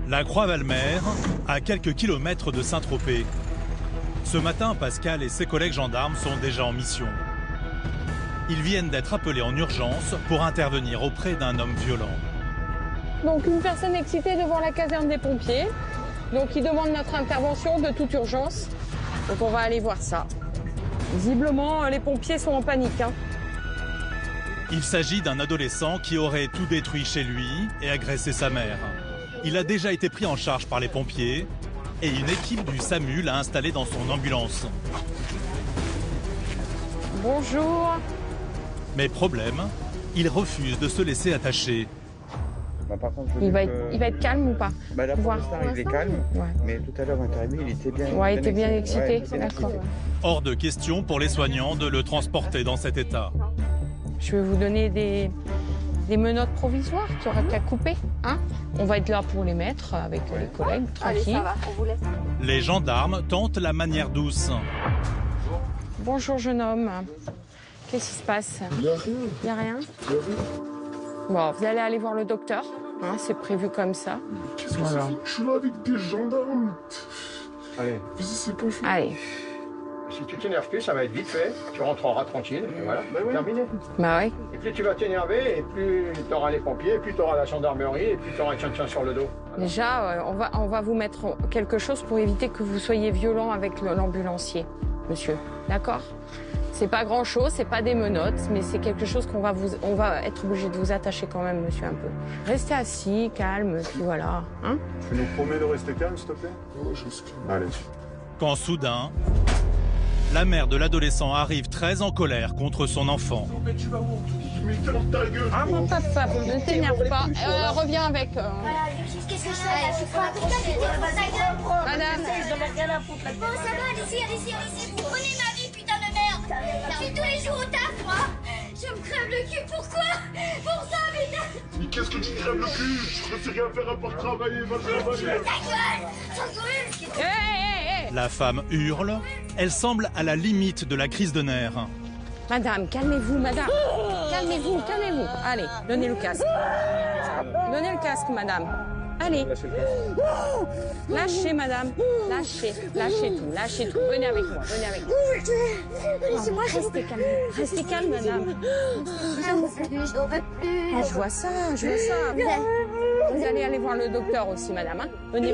La Croix-Valmer, à quelques kilomètres de Saint-Tropez. Ce matin, Pascal et ses collègues gendarmes sont déjà en mission. Ils viennent d'être appelés en urgence pour intervenir auprès d'un homme violent. Donc une personne excitée devant la caserne des pompiers. Donc il demande notre intervention de toute urgence. Donc on va aller voir ça. Visiblement, les pompiers sont en panique. Il s'agit d'un adolescent qui aurait tout détruit chez lui et agressé sa mère. Il a déjà été pris en charge par les pompiers et une équipe du SAMU l'a installé dans son ambulance. Bonjour. Mais problème, il refuse de se laisser attacher. Par contre, il va être calme ou pas? Là, pour l'instant, il est calme, mais tout à l'heure, quand il est arrivé, il était bien, il était bien excité. Ouais, d'accord. Hors de question pour les soignants de le transporter dans cet état. Je vais vous donner des menottes provisoires qu'il n'y aura qu'à couper. On va être là pour les mettre avec les collègues, tranquille. Allez, ça va, on vous laisse. Les gendarmes tentent la manière douce. Bonjour, jeune homme. Qu'est-ce qui se passe? Il n'y a rien. Il n'y a rien? Bon, vous allez aller voir le docteur. C'est prévu comme ça. Qu'est-ce que c'est? Je suis là avec des gendarmes. Allez. Vas-y, c'est pas fait. Allez. Si tu t'énerves plus, ça va être vite fait. Tu rentreras tranquille. Et voilà, terminé. Bah oui. Et plus tu vas t'énerver, et plus tu auras les pompiers, et plus tu auras la gendarmerie, et plus tu auras un sur le dos. Déjà, on va vous mettre quelque chose pour éviter que vous soyez violent avec l'ambulancier, monsieur. D'accord? C'est pas grand-chose, c'est pas des menottes, mais c'est quelque chose on va être obligé de vous attacher quand même, monsieur, un peu. Restez assis, calme, puis voilà. Tu nous promets de rester calme, s'il te plaît? Oh, je suis calme. Allez. Quand soudain, la mère de l'adolescent arrive très en colère contre son enfant. Mais tu vas où? Mais ferme ta gueule! Mon papa, ne t'énerve pas. Reviens avec. Voilà, qu'est-ce que je fais? Je suis pas Madame. Bon, ça va, allez-y. Vous prenez ma vie, putain de merde. Je suis tous les jours au taf, moi. Je me crève le cul, pourquoi? Pour ça, putain. Mais qu'est-ce que tu crèves le cul? Je préfère rien faire à part travailler, va travailler! Ta gueule! J'en brûle. La femme hurle. Elle semble à la limite de la crise de nerfs. Madame, calmez-vous, madame. Calmez-vous. Allez, donnez le casque. Donnez le casque, madame. Allez. Lâchez, madame. Lâchez tout. Venez avec moi. Laissez-moi, Restez calme, madame. J'en peux plus. Je vois ça. Vous allez aller voir le docteur aussi, madame. Venez.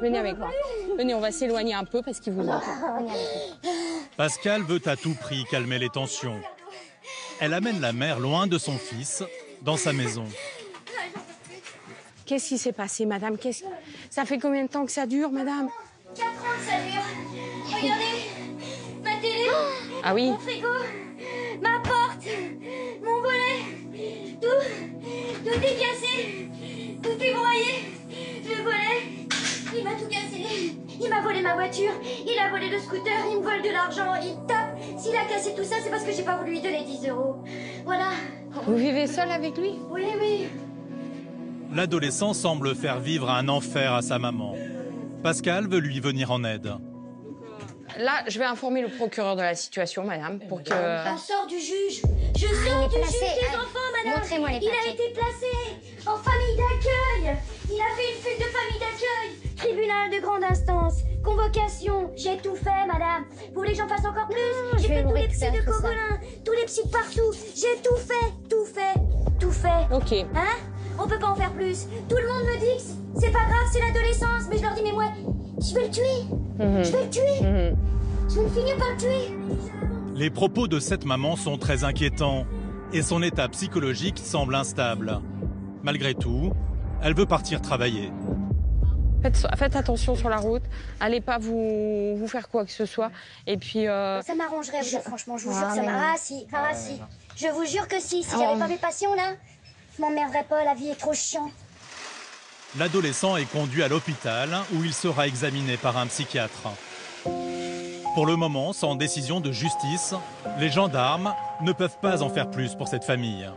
Venez avec moi. Venez, on va s'éloigner un peu parce qu'il vous entend. Pascal veut à tout prix calmer les tensions. Elle amène la mère loin de son fils, dans sa maison. Qu'est-ce qui s'est passé, madame? Ça fait combien de temps que ça dure, madame? 4 ans que ça dure. Regardez, ma télé, Ah oui? mon frigo, ma porte, mon volet, tout est cassé, tout est broyé. Le volet, il m'a tout cassé. Il m'a volé ma voiture, il a volé le scooter, il me vole de l'argent, il tape. S'il a cassé tout ça, c'est parce que j'ai pas voulu lui donner 10 €. Voilà. Vous vivez seule avec lui? Oui. L'adolescent semble faire vivre un enfer à sa maman. Pascal veut lui venir en aide. Là, je vais informer le procureur de la situation, madame, pour que... On sort du juge. Je sors du juge des enfants, madame. Montrez-moi les papiers. Il a été placé en famille d'accueil. Il a fait une fuite de famille d'accueil. Tribunal de grande instance. Convocation. J'ai tout fait, madame. Vous voulez que j'en fasse encore plus? J'ai fait tous les psys de Cogolin, tous les psys de partout. J'ai tout fait. Ok. On peut pas en faire plus. Tout le monde me dit que c'est pas grave, c'est l'adolescence. Mais je leur dis, mais moi, je vais le tuer. Je vais le tuer. Je vais finir par le tuer. Les propos de cette maman sont très inquiétants et son état psychologique semble instable. Malgré tout, elle veut partir travailler. Faites attention sur la route. Allez pas vous faire quoi que ce soit. Et puis... Ça m'arrangerait, franchement, je vous jure que ça m'a... si. Je vous jure que si j'avais pas mes passions, là, je m'emmerderais pas, la vie est trop chiante. L'adolescent est conduit à l'hôpital où il sera examiné par un psychiatre. Pour le moment, sans décision de justice, les gendarmes ne peuvent pas en faire plus pour cette famille.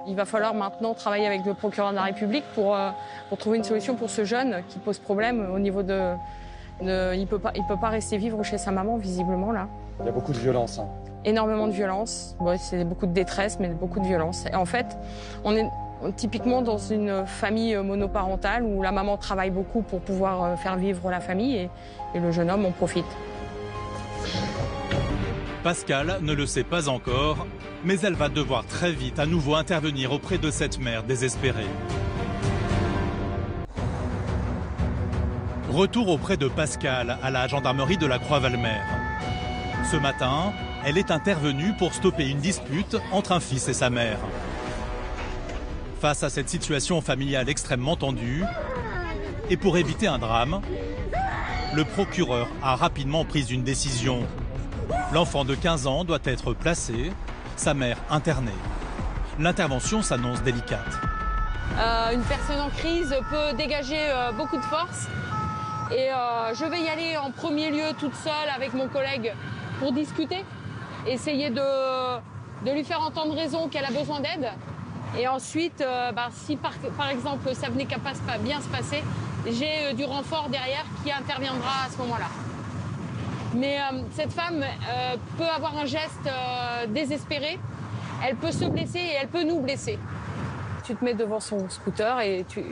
Il va falloir maintenant travailler avec le procureur de la République pour trouver une solution pour ce jeune qui pose problème au niveau de... il peut pas rester vivre chez sa maman, visiblement, là. Il y a beaucoup de violence. Hein. Énormément de violence. Bon, c'est beaucoup de détresse, mais beaucoup de violence. Et en fait, on typiquement dans une famille monoparentale où la maman travaille beaucoup pour pouvoir faire vivre la famille et le jeune homme en profite. Pascal ne le sait pas encore, mais elle va devoir très vite à nouveau intervenir auprès de cette mère désespérée. Retour auprès de Pascal à la gendarmerie de la Croix-Valmer. Ce matin, elle est intervenue pour stopper une dispute entre un fils et sa mère. Face à cette situation familiale extrêmement tendue, et pour éviter un drame, le procureur a rapidement pris une décision. L'enfant de 15 ans doit être placé, sa mère internée. L'intervention s'annonce délicate. Une personne en crise peut dégager beaucoup de force. Et je vais y aller en premier lieu toute seule avec mon collègue pour discuter, essayer de lui faire entendre raison qu'elle a besoin d'aide. Et ensuite, si par exemple ça venait qu'à pas bien se passer, j'ai du renfort derrière qui interviendra à ce moment-là. Mais cette femme peut avoir un geste désespéré, elle peut se blesser et elle peut nous blesser. Tu te mets devant son scooter et tu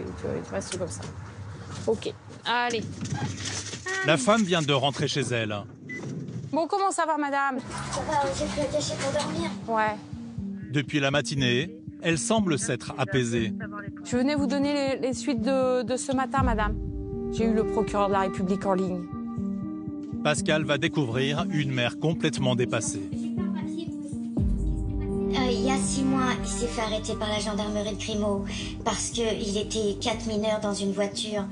restes comme ça. Ok, allez. La femme vient de rentrer chez elle. Bon, comment ça va, madame? Ça va, j'ai pris la cachette pour dormir. Ouais. Depuis la matinée, elle semble s'être apaisée. Je venais vous donner les suites de ce matin, madame. J'ai eu le procureur de la République en ligne. Pascal va découvrir une mère complètement dépassée. Il y a 6 mois, il s'est fait arrêter par la gendarmerie de Grimaud parce qu'il était 4 mineurs dans une voiture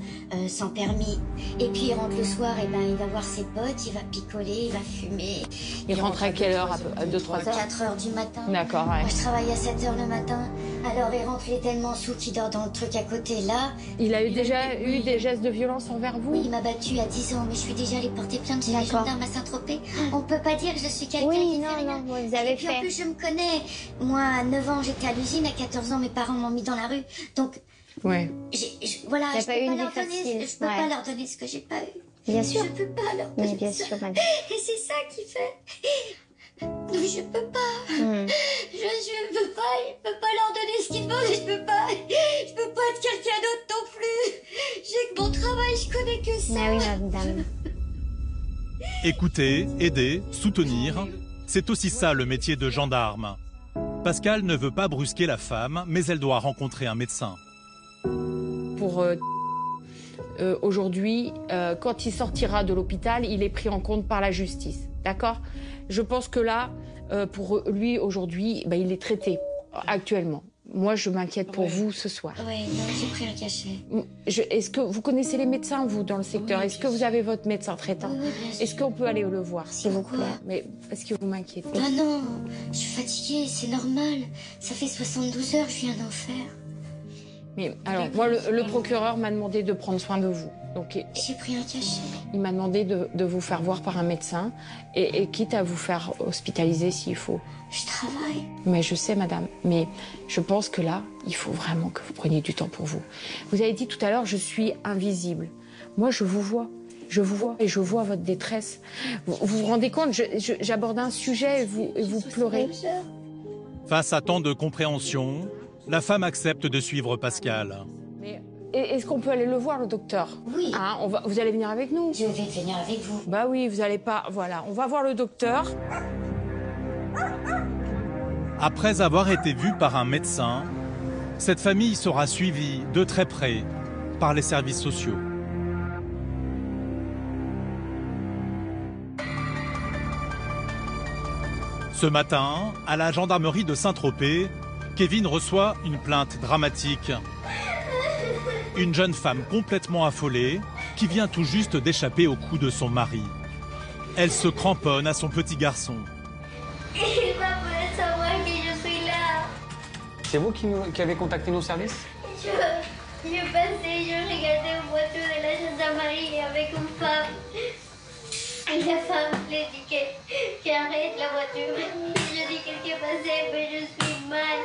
sans permis. Et puis il rentre le soir, et il va voir ses potes, il va picoler, il va fumer. Il rentre à quelle heure? À 2-3 heures? 4 heures du matin. D'accord, ouais. Moi je travaille à 7 heures le matin. Alors il rentre, il est tellement sous qu'il dort dans le truc à côté là. Il a déjà eu des gestes de violence envers vous? Oui, il m'a battu à 10 ans, mais je suis déjà allée porter plainte chez les gendarmes à Saint-Tropez. On peut pas dire que je suis quelqu'un qui fait rien. vous avez Et puis en plus je me connais. Moi à 9 ans j'étais à l'usine, à 14 ans mes parents m'ont mis dans la rue. Donc ouais. Voilà, T'as je pas peux eu pas une leur vie donner, facile. je peux pas leur donner ce que j'ai pas eu. Bien sûr. Je peux pas leur donner Mais bien ça. sûr, madame. Et c'est ça qui fait. Non, je peux pas. Je peux pas. Je peux pas leur donner ce qu'ils veulent. Je peux pas être quelqu'un d'autre non plus. J'ai que mon travail, je connais que ça. Ah oui, madame. Écouter, aider, soutenir, c'est aussi ça le métier de gendarme. Pascal ne veut pas brusquer la femme, mais elle doit rencontrer un médecin. Pour aujourd'hui, quand il sortira de l'hôpital, il est pris en compte par la justice. D'accord? Je pense que là, pour lui, aujourd'hui, il est traité actuellement. Moi, je m'inquiète pour vous ce soir. Oui, non, j'ai pris un cachet. Est-ce que vous connaissez les médecins, vous, dans le secteur? Oui, Est-ce que vous avez votre médecin traitant? Oui, bien sûr. Est-ce qu'on peut aller le voir, s'il vous plaît? Pourquoi? Mais parce que vous m'inquiétez. Ah non, je suis fatiguée, c'est normal. Ça fait 72 heures, je viens d'en faire. Mais alors, moi, le procureur m'a demandé de prendre soin de vous. Donc, J'ai pris un cachet. il m'a demandé de vous faire voir par un médecin et quitte à vous faire hospitaliser s'il faut. Je travaille. Mais je sais, madame. Mais je pense que là, il faut vraiment que vous preniez du temps pour vous. Vous avez dit tout à l'heure, je suis invisible. Moi, je vous vois. Je vous vois et je vois votre détresse. Vous vous rendez compte, j'aborde un sujet et vous pleurez. Face à tant de compréhension, la femme accepte de suivre Pascal. Mais est-ce qu'on peut aller le voir, le docteur? Oui. Hein, vous allez venir avec nous? Je vais venir avec vous. Bah oui, vous allez pas... Voilà, on va voir le docteur. Après avoir été vue par un médecin, cette famille sera suivie de très près par les services sociaux. Ce matin, à la gendarmerie de Saint-Tropez, Kevin reçoit une plainte dramatique. Une jeune femme complètement affolée qui vient tout juste d'échapper au cou de son mari. Elle se cramponne à son petit garçon. Il va pas savoir que je suis là. C'est vous qui avez contacté nos services? Je passais, je regardais une voiture de la gendarmerie avec une femme. Et la femme lui dit qu'elle arrête la voiture. Je dis qu'est-ce qui est passé, mais je suis mal.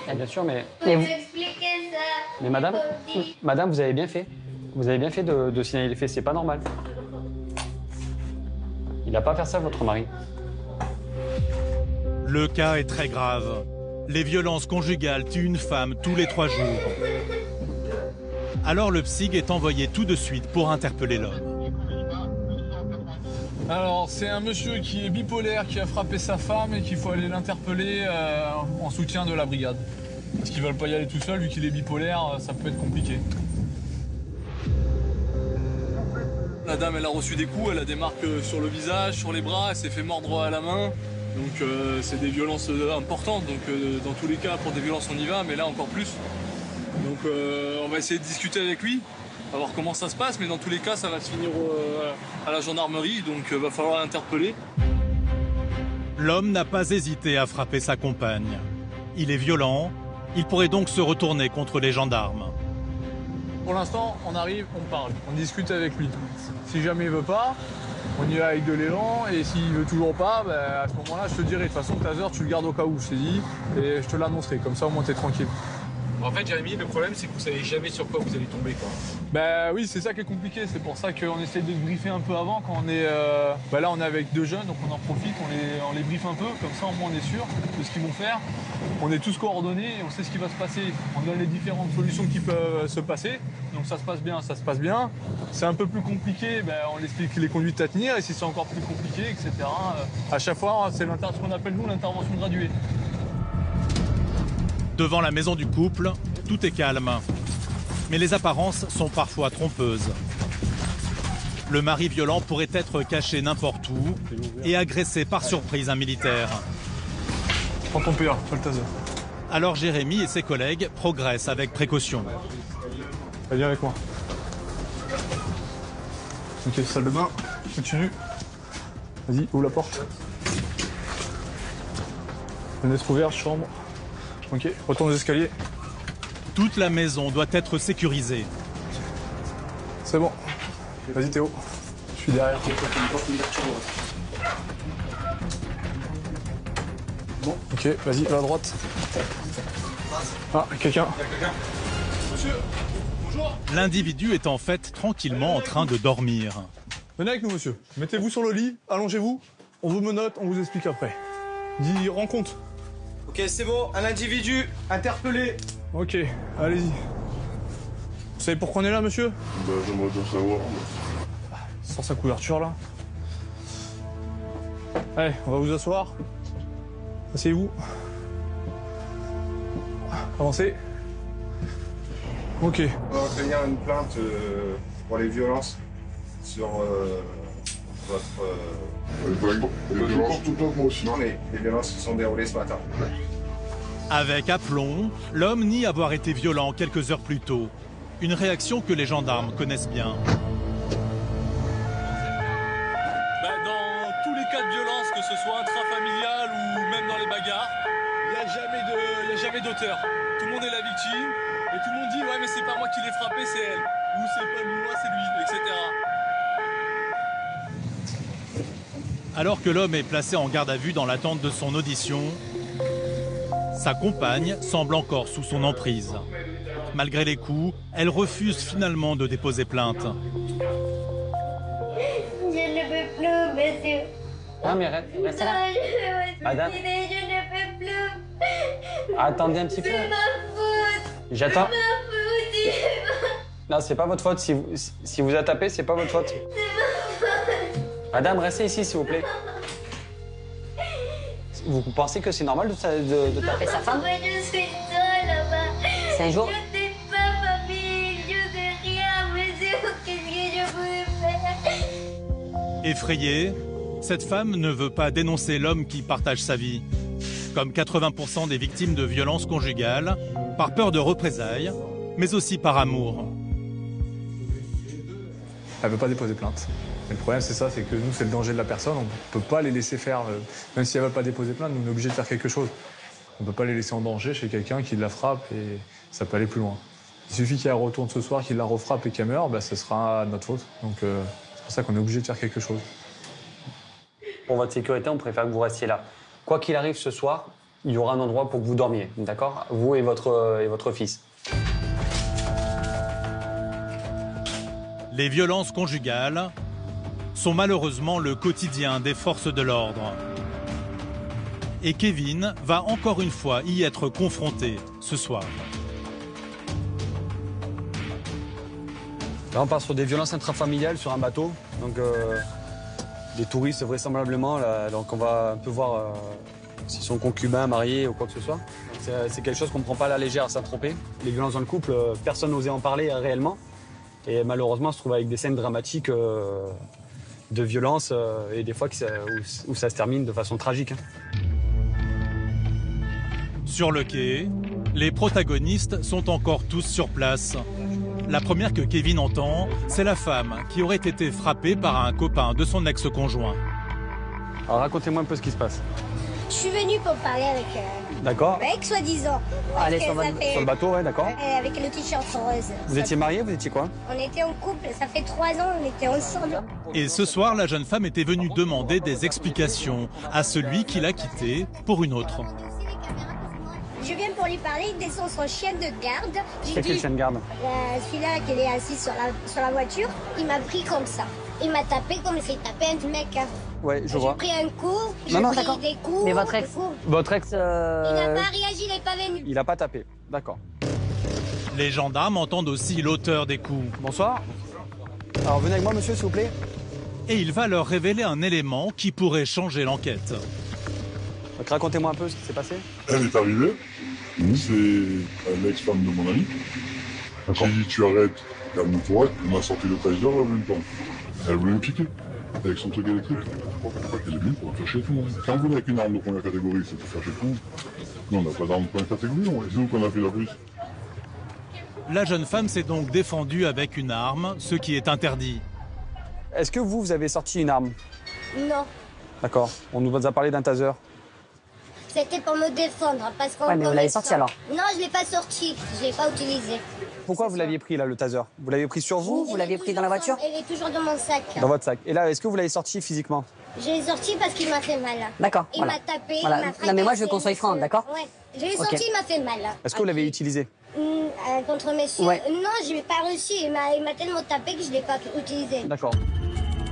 Ah, bien sûr, mais... Vous m'expliquez ça. Mais madame, vous avez bien fait. Vous avez bien fait de signaler les faits, c'est pas normal. Il n'a pas à faire ça, votre mari. Le cas est très grave. Les violences conjugales tuent une femme tous les 3 jours. Alors le psy est envoyé tout de suite pour interpeller l'homme. Alors, c'est un monsieur qui est bipolaire, qui a frappé sa femme et qu'il faut aller l'interpeller en soutien de la brigade. Parce qu'ils veulent pas y aller tout seul, vu qu'il est bipolaire, ça peut être compliqué. La dame, elle a reçu des coups, elle a des marques sur le visage, sur les bras, elle s'est fait mordre à la main. Donc c'est des violences importantes, donc dans tous les cas, pour des violences on y va, mais là encore plus. Donc on va essayer de discuter avec lui, à voir comment ça se passe, mais dans tous les cas, ça va se finir à la gendarmerie, donc va falloir l'interpeller. L'homme n'a pas hésité à frapper sa compagne. Il est violent, il pourrait donc se retourner contre les gendarmes. Pour l'instant, on arrive, on parle, on discute avec lui. Si jamais il veut pas, on y va avec de l'élan, et s'il veut toujours pas, à ce moment-là, je te dirai. De toute façon, Taser, tu le gardes au cas où, je t'ai dit, et je te l'annoncerai, comme ça au moins t'es tranquille. En fait, Jérémy, le problème, c'est que vous savez jamais sur quoi vous allez tomber, quoi. Bah oui, c'est ça qui est compliqué. C'est pour ça qu'on essaie de se briefer un peu avant. Quand on est, là, on est avec 2 jeunes, donc on en profite, on les briefe un peu. Comme ça, au moins, on est sûr de ce qu'ils vont faire. On est tous coordonnés et on sait ce qui va se passer. On donne les différentes solutions qui peuvent se passer. Donc ça se passe bien, ça se passe bien. C'est un peu plus compliqué, on explique les conduites à tenir. Et si c'est encore plus compliqué, etc. À chaque fois, c'est ce qu'on appelle nous l'intervention graduée. Devant la maison du couple, tout est calme. Mais les apparences sont parfois trompeuses. Le mari violent pourrait être caché n'importe où et agresser par surprise un militaire. Prends ton PA, pas le taser. Alors Jérémy et ses collègues progressent avec précaution. Viens avec moi. Ok, salle de bain, continue. Vas-y, ouvre la porte. Fenêtre ouverte, chambre. Ok, retourne aux escaliers. Toute la maison doit être sécurisée. C'est bon. Vas-y Théo, je suis derrière. Bon, ok, vas-y, va à droite. Ah, quelqu'un. Monsieur, bonjour. L'individu est en fait tranquillement en train de dormir. Venez avec nous, monsieur. Mettez-vous sur le lit, allongez-vous. On vous menotte, on vous explique après. Dis rencontre. Ok, c'est bon, un individu interpellé. Ok, allez-y. Vous savez pourquoi on est là, monsieur? J'aimerais bien savoir. Sans sa couverture, là. Allez, on va vous asseoir. Asseyez-vous. Avancez. Ok. On va recueillir une plainte pour les violences sur votre... Les violences tout le temps, moi aussi. Non, mais les violences qui sont déroulées ce matin. Avec aplomb, l'homme nie avoir été violent quelques heures plus tôt. Une réaction que les gendarmes connaissent bien. Dans tous les cas de violence, que ce soit intrafamilial ou même dans les bagarres, il n'y a jamais d'auteur. Tout le monde est la victime et tout le monde dit « ouais mais c'est pas moi qui l'ai frappé, c'est elle » ou « c'est pas moi, c'est lui », etc. Alors que l'homme est placé en garde à vue dans l'attente de son audition, sa compagne semble encore sous son emprise. Malgré les coups, elle refuse finalement de déposer plainte. Je ne peux plus, monsieur. Ah, mais restez là. Madame. Je ne peux plus. Attendez un petit peu. C'est ma faute. J'attends. C'est ma faute. Non, c'est pas votre faute. Si vous a tapé, c'est pas votre faute. C'est ma faute. Madame, restez ici, s'il vous plaît. Vous pensez que c'est normal de taper sa femme? Moi, je suis seule là-bas. C'est un jour. Je n'ai pas famille, je n'ai rien, monsieur. Qu'est-ce que je pouvais faire? Effrayée, cette femme ne veut pas dénoncer l'homme qui partage sa vie. Comme 80% des victimes de violences conjugales, par peur de représailles, mais aussi par amour. Elle ne veut pas déposer plainte. Mais le problème, c'est ça, c'est que nous, c'est le danger de la personne. On ne peut pas les laisser faire, même si elle ne veut pas déposer plainte, nous, on est obligé de faire quelque chose. On ne peut pas les laisser en danger chez quelqu'un qui la frappe et ça peut aller plus loin. Il suffit qu'elle retourne ce soir, qu'il la refrappe et qu'elle meure, ce sera notre faute. Donc c'est pour ça qu'on est obligé de faire quelque chose. Pour votre sécurité, on préfère que vous restiez là. Quoi qu'il arrive ce soir, il y aura un endroit pour que vous dormiez, d'accord? Vous et votre fils. Les violences conjugales sont malheureusement le quotidien des forces de l'ordre. Et Kevin va encore une fois y être confronté ce soir. Là, on part sur des violences intrafamiliales sur un bateau. Donc, des touristes vraisemblablement. Là, donc, on va un peu voir s'ils sont concubins, mariés ou quoi que ce soit. C'est quelque chose qu'on ne prend pas à la légère à Saint-Tropez. Les violences dans le couple, personne n'osait en parler réellement. Et malheureusement, on se trouve avec des scènes dramatiques de violence et des fois où ça se termine de façon tragique. Sur le quai, les protagonistes sont encore tous sur place. La première que Kevin entend, c'est la femme qui aurait été frappée par un copain de son ex-conjoint. Alors racontez-moi un peu ce qui se passe. Je suis venue pour parler avec D'accord. mec, soi-disant. Allez, sur le bateau, ouais, d'accord. Avec le t-shirt rose. Vous étiez mariés, vous étiez quoi? On était en couple, ça fait 3 ans, on était ensemble. Et ce soir, la jeune femme était venue demander des explications à celui qui l'a quittée pour une autre. Je viens pour lui parler, il descend son chien de garde. C'est quel chien de garde? Celui-là qui est assis sur la voiture, il m'a pris comme ça. Il m'a tapé comme il s'est tapé un mec. Ouais, je vois. J'ai pris un coup, j'ai Non, pris d'accord. des coups. Mais votre ex, Votre ex Il n'a pas réagi, il n'est pas venu. Il n'a pas tapé, d'accord. Les gendarmes entendent aussi l'auteur des coups. Bonsoir. Alors venez avec moi, monsieur, s'il vous plaît. Et il va leur révéler un élément qui pourrait changer l'enquête. Donc racontez-moi un peu ce qui s'est passé. Elle est arrivée, c'est l'ex-femme de mon ami. J'ai dit tu arrêtes, calme-toi, elle m'a sorti le taser en même temps. Elle voulait me piquer, avec son truc électrique. Elle est venue pour me faire chier tout le monde. Quand vous venez avec une arme de première catégorie, c'est pour faire chier tout le monde. Nous on n'a pas d'arme de première catégorie, c'est nous qu'on a fait la police. La jeune femme s'est donc défendue avec une arme, ce qui est interdit. Est-ce que vous avez sorti une arme? Non, D'accord. On nous a parlé d'un taser. c'était pour me défendre. Parce qu'on Ouais, mais vous l'avez sorti alors? Non, je ne l'ai pas sorti, je ne l'ai pas utilisé. Pourquoi vous l'aviez pris là, le taser? Vous l'avez pris sur vous? Vous l'aviez pris dans la voiture? Elle est toujours dans mon sac. Dans votre sac. Et là, est-ce que vous l'avez sorti physiquement? Je l'ai sorti parce qu'il m'a fait mal. D'accord. Il Voilà. m'a tapé, Voilà. il m'a fracassé. Non, mais moi, je veux qu'on soit franc, d'accord? Ouais. Je l'ai sorti, il m'a fait mal. Est-ce que vous l'avez utilisé? Contre monsieur. Ouais. Non, je l'ai pas reçu. Il m'a tellement tapé que je ne l'ai pas utilisé. D'accord.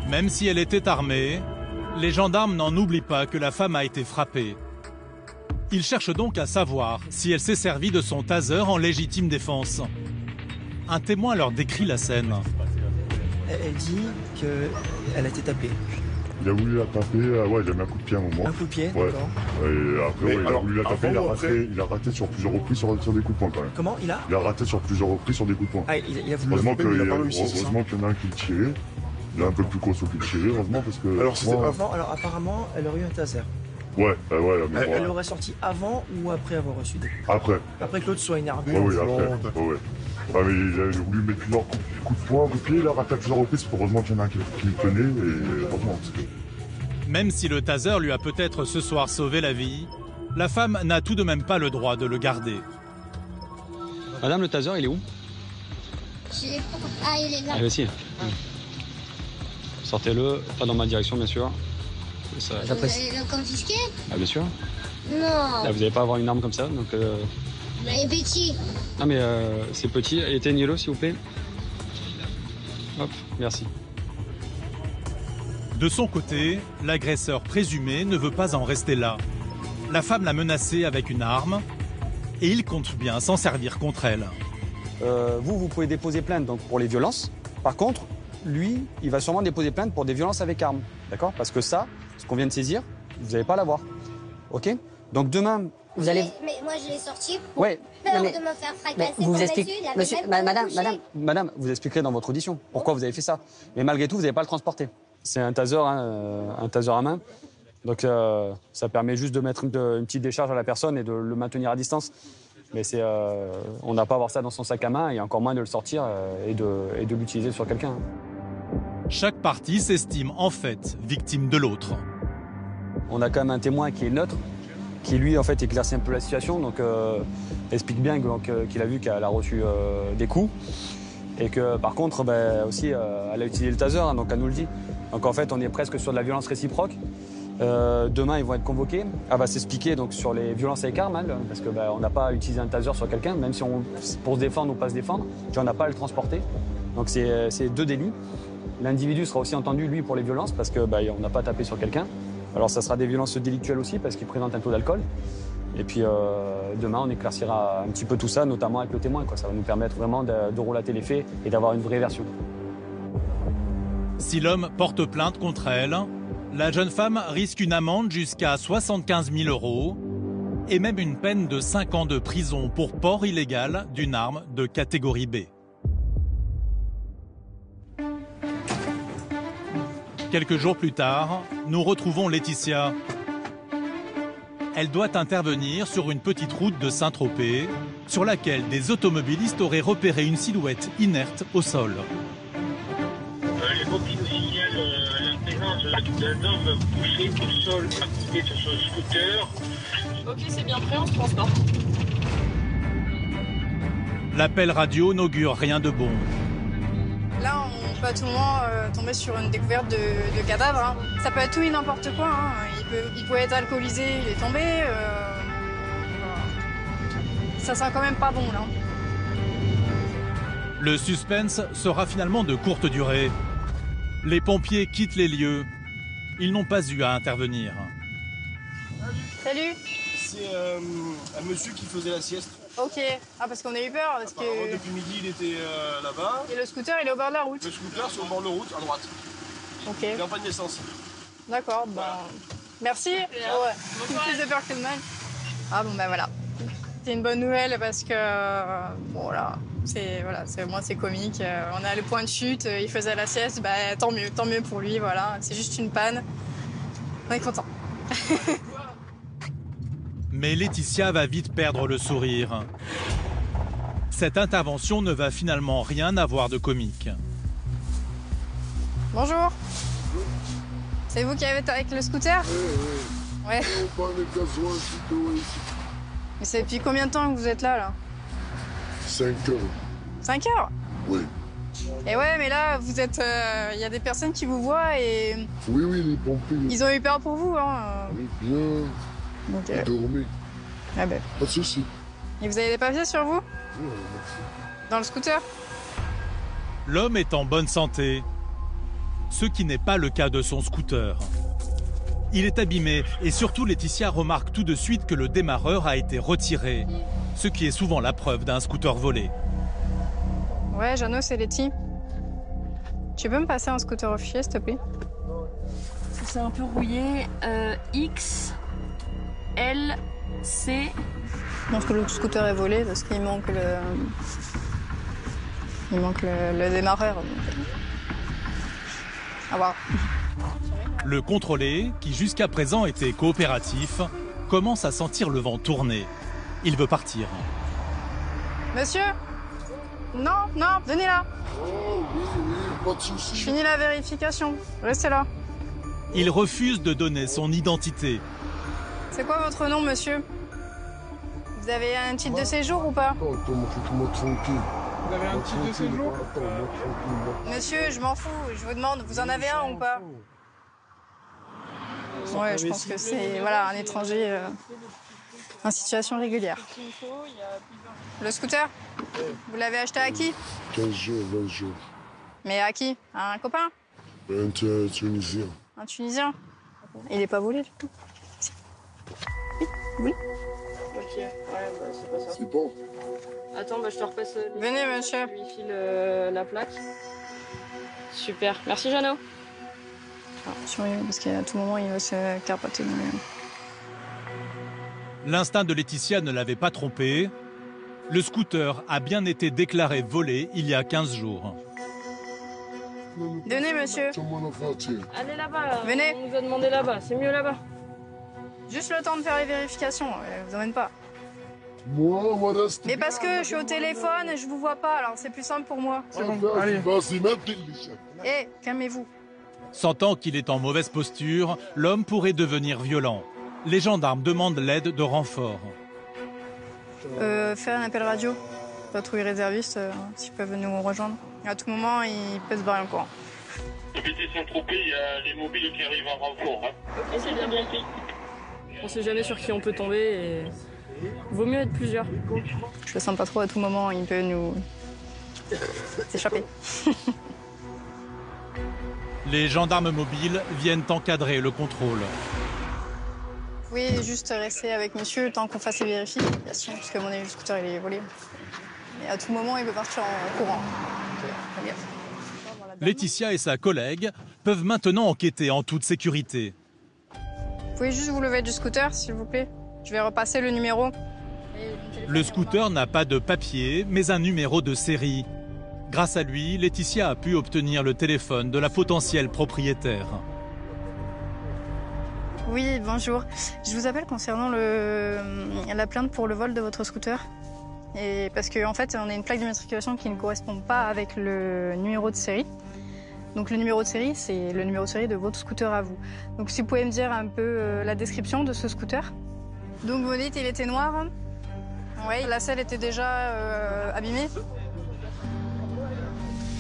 Même si elle était armée, les gendarmes n'en oublient pas que la femme a été frappée. Ils cherchent donc à savoir si elle s'est servie de son taser en légitime défense. Un témoin leur décrit la scène. Elle dit qu'elle a été tapée. Il a voulu la taper, ouais, il a mis un coup de pied à un moment. Un coup de pied, ouais. d'accord. Et après, ouais, il a voulu la taper, il a raté sur plusieurs reprises sur des coups de poing quand même. Comment il a? Il a raté sur plusieurs reprises sur des coups de poing. Ah, il a voulu Heureusement taper, mais il a pas réussi, heureusement qu'il y en a un qui le tirait. Il est un peu plus costaud qu'il le tirait, heureusement, parce que... Alors, c'était avant, alors apparemment, elle aurait eu un taser. Ouais, ouais, mais Elle aurait sorti avant ou après avoir reçu des coups? Après. Après que l'autre soit énervé. Oui, après. Ouais. Ah, mais il a voulu mettre plusieurs coups de poing, coup de pied, il a raté à plusieurs reprises. Heureusement qu'il y en a un qui le tenait, et heureusement, parce que... Même si le taser lui a peut-être ce soir sauvé la vie, la femme n'a tout de même pas le droit de le garder. Madame, le taser, il est où? Ah, il est là. Ah, ici. Sortez-le, pas dans ma direction, bien sûr. Vous allez le confisquer? Ah, bien sûr. Non. Là, vous n'allez pas avoir une arme comme ça, donc... Il est petit. Non, mais c'est petit. Éteignez-le, s'il vous plaît. Hop, merci. De son côté, l'agresseur présumé ne veut pas en rester là. La femme l'a menacé avec une arme et il compte bien s'en servir contre elle. Vous pouvez déposer plainte donc, pour les violences. Par contre, lui, il va sûrement déposer plainte pour des violences avec arme. D'accord? Parce que ça, ce qu'on vient de saisir, vous n'allez pas l'avoir. OK? Donc demain... Vous allez... Mais moi, je l'ai sorti pour peur de me faire fracasser. Vous expliquez... Monsieur, Madame, vous expliquerez dans votre audition pourquoi vous avez fait ça. Mais malgré tout, vous n'allez pas le transporter. C'est un taser à main. Donc ça permet juste de mettre une petite décharge à la personne et de le maintenir à distance. Mais on n'a pas à avoir ça dans son sac à main et encore moins de le sortir et de l'utiliser sur quelqu'un. Chaque partie s'estime en fait victime de l'autre. On a quand même un témoin qui est neutre, qui lui en fait éclaircit un peu la situation, donc explique bien qu'il a vu qu'elle a reçu des coups. Et que par contre, aussi, elle a utilisé le taser, hein, donc elle nous le dit. Donc en fait, on est presque sur de la violence réciproque. Demain, ils vont être convoqués. Elle va s'expliquer donc sur les violences avec armes, parce qu'on n'a pas utilisé un taser sur quelqu'un, même si pour se défendre ou pas se défendre, puis on n'a pas à le transporter. Donc c'est 2 délits. L'individu sera aussi entendu, lui, pour les violences, parce qu'on n'a pas tapé sur quelqu'un. Alors ça sera des violences délictuelles aussi parce qu'il présente un taux d'alcool. Et puis demain, on éclaircira un petit peu tout ça, notamment avec le témoin, quoi. Ça va nous permettre vraiment de relater les faits et d'avoir une vraie version. Si l'homme porte plainte contre elle, la jeune femme risque une amende jusqu'à 75 000 € et même une peine de 5 ans de prison pour port illégal d'une arme de catégorie B. Quelques jours plus tard, nous retrouvons Laetitia. Elle doit intervenir sur une petite route de Saint-Tropez, sur laquelle des automobilistes auraient repéré une silhouette inerte au sol. Les pompiers nous signalent la présence d'un homme couché au sol à côté de son scooter. Ok, c'est bien prêt, on se transporte. L'appel radio n'augure rien de bon. Là, on peut à tout moment tomber sur une découverte de cadavres. Hein. Ça peut être tout et n'importe quoi. Hein. Il peut être alcoolisé, il est tombé. Ça sent quand même pas bon, là. Le suspense sera finalement de courte durée. Les pompiers quittent les lieux. Ils n'ont pas eu à intervenir. Salut. C'est un monsieur qui faisait la sieste. Ok. Ah, parce qu'on a eu peur. Parce que... Depuis midi, il était là-bas. Et le scooter, il est au bord de la route. Le scooter, c'est au bord de la route, à droite. Ok. Il est en panne d'essence. D'accord, merci. Ouais. Plus de peur que de mal. Ah bon, ben voilà. C'est une bonne nouvelle parce que, bon là, moi c'est comique. On est à le point de chute, il faisait la sieste, tant mieux pour lui, voilà. C'est juste une panne. On est content. Mais Laetitia va vite perdre le sourire. Cette intervention ne va finalement rien avoir de comique. Bonjour. C'est vous qui avez avec le scooter? Oui. Ouais. On parle de gasoil, ici. Mais c'est depuis combien de temps que vous êtes là 5 heures. 5 heures? Oui. Et ouais, mais là, vous êtes... y a des personnes qui vous voient et... Oui, les pompiers. Ils ont eu peur pour vous, hein. Oui, bien. Donc, dormez. Ah ben. Pas de soucis. Et vous avez des papiers sur vous? Oui, merci. Dans le scooter? L'homme est en bonne santé, ce qui n'est pas le cas de son scooter. Il est abîmé et surtout Laetitia remarque tout de suite que le démarreur a été retiré, ce qui est souvent la preuve d'un scooter volé. Ouais, Jeannot, c'est Letty. Tu peux me passer un scooter au fichier, s'il te plaît? C'est un peu rouillé. X, L, C. Je pense que le scooter est volé parce qu'il manque le démarreur. À voir. Le contrôlé, qui jusqu'à présent était coopératif, commence à sentir le vent tourner. Il veut partir. Monsieur? Non, venez là. Oh, oui, pas de soucis. Je finis la vérification. Restez là. Il refuse de donner son identité. C'est quoi votre nom, monsieur? Vous avez un titre de séjour ou pas? Attends, moi tranquille. Vous avez un titre de séjour? Attends, moi tranquille. Monsieur, je m'en fous. Je vous demande, vous en avez un ou pas? Ouais, je pense que c'est un étranger en situation régulière. Le scooter? Vous l'avez acheté à qui? 15 jours, 20 jours. Mais à qui? À un copain? Un Tunisien. Un Tunisien? Il n'est pas volé du tout? Oui. Ok, ouais, c'est pas ça. C'est bon. Attends, je te repasse. Venez, monsieur. Je lui file la plaque. Super. Merci, Jeannot. Parce qu'à tout moment, il va se carpater. L'instinct de Laetitia ne l'avait pas trompé. Le scooter a bien été déclaré volé il y a 15 jours. Venez, monsieur. Allez là-bas. Venez. On nous a demandé là-bas. C'est mieux là-bas. Juste le temps de faire les vérifications. Vous emmène pas. Moi, on va rester. Mais parce que je suis au téléphone et je vous vois pas, alors c'est plus simple pour moi. C'est bon. Allez. Vas-y, Calmez-vous. Sentant qu'il est en mauvaise posture, l'homme pourrait devenir violent. Les gendarmes demandent l'aide de renforts. Faire un appel radio. Patrouille réserviste, s'ils peuvent nous rejoindre. À tout moment, il peut se barrer encore. Depuis Saint-Tropez, il y a les mobiles qui arrivent en renfort. Ok, c'est bien pris. On sait jamais sur qui on peut tomber et vaut mieux être plusieurs. Je le sens pas trop, à tout moment, il peut nous s'échapper. Les gendarmes mobiles viennent encadrer le contrôle. Oui, juste rester avec monsieur tant qu'on fasse les vérifications, parce que mon avis, le scooter, il est volé. Et à tout moment, il peut partir en courant. Fais gaffe. Laetitia et sa collègue peuvent maintenant enquêter en toute sécurité. Vous pouvez juste vous lever du scooter, s'il vous plaît? Je vais repasser le numéro. Le scooter n'a pas de papier, mais un numéro de série. Grâce à lui, Laetitia a pu obtenir le téléphone de la potentielle propriétaire. Oui, bonjour. Je vous appelle concernant la plainte pour le vol de votre scooter. Et parce qu'en fait, on a une plaque d'immatriculation qui ne correspond pas avec le numéro de série. Donc le numéro de série, c'est le numéro de série de votre scooter à vous. Donc si vous pouvez me dire un peu la description de ce scooter. Donc vous dites, il était noir. Oui, la selle était déjà abîmée.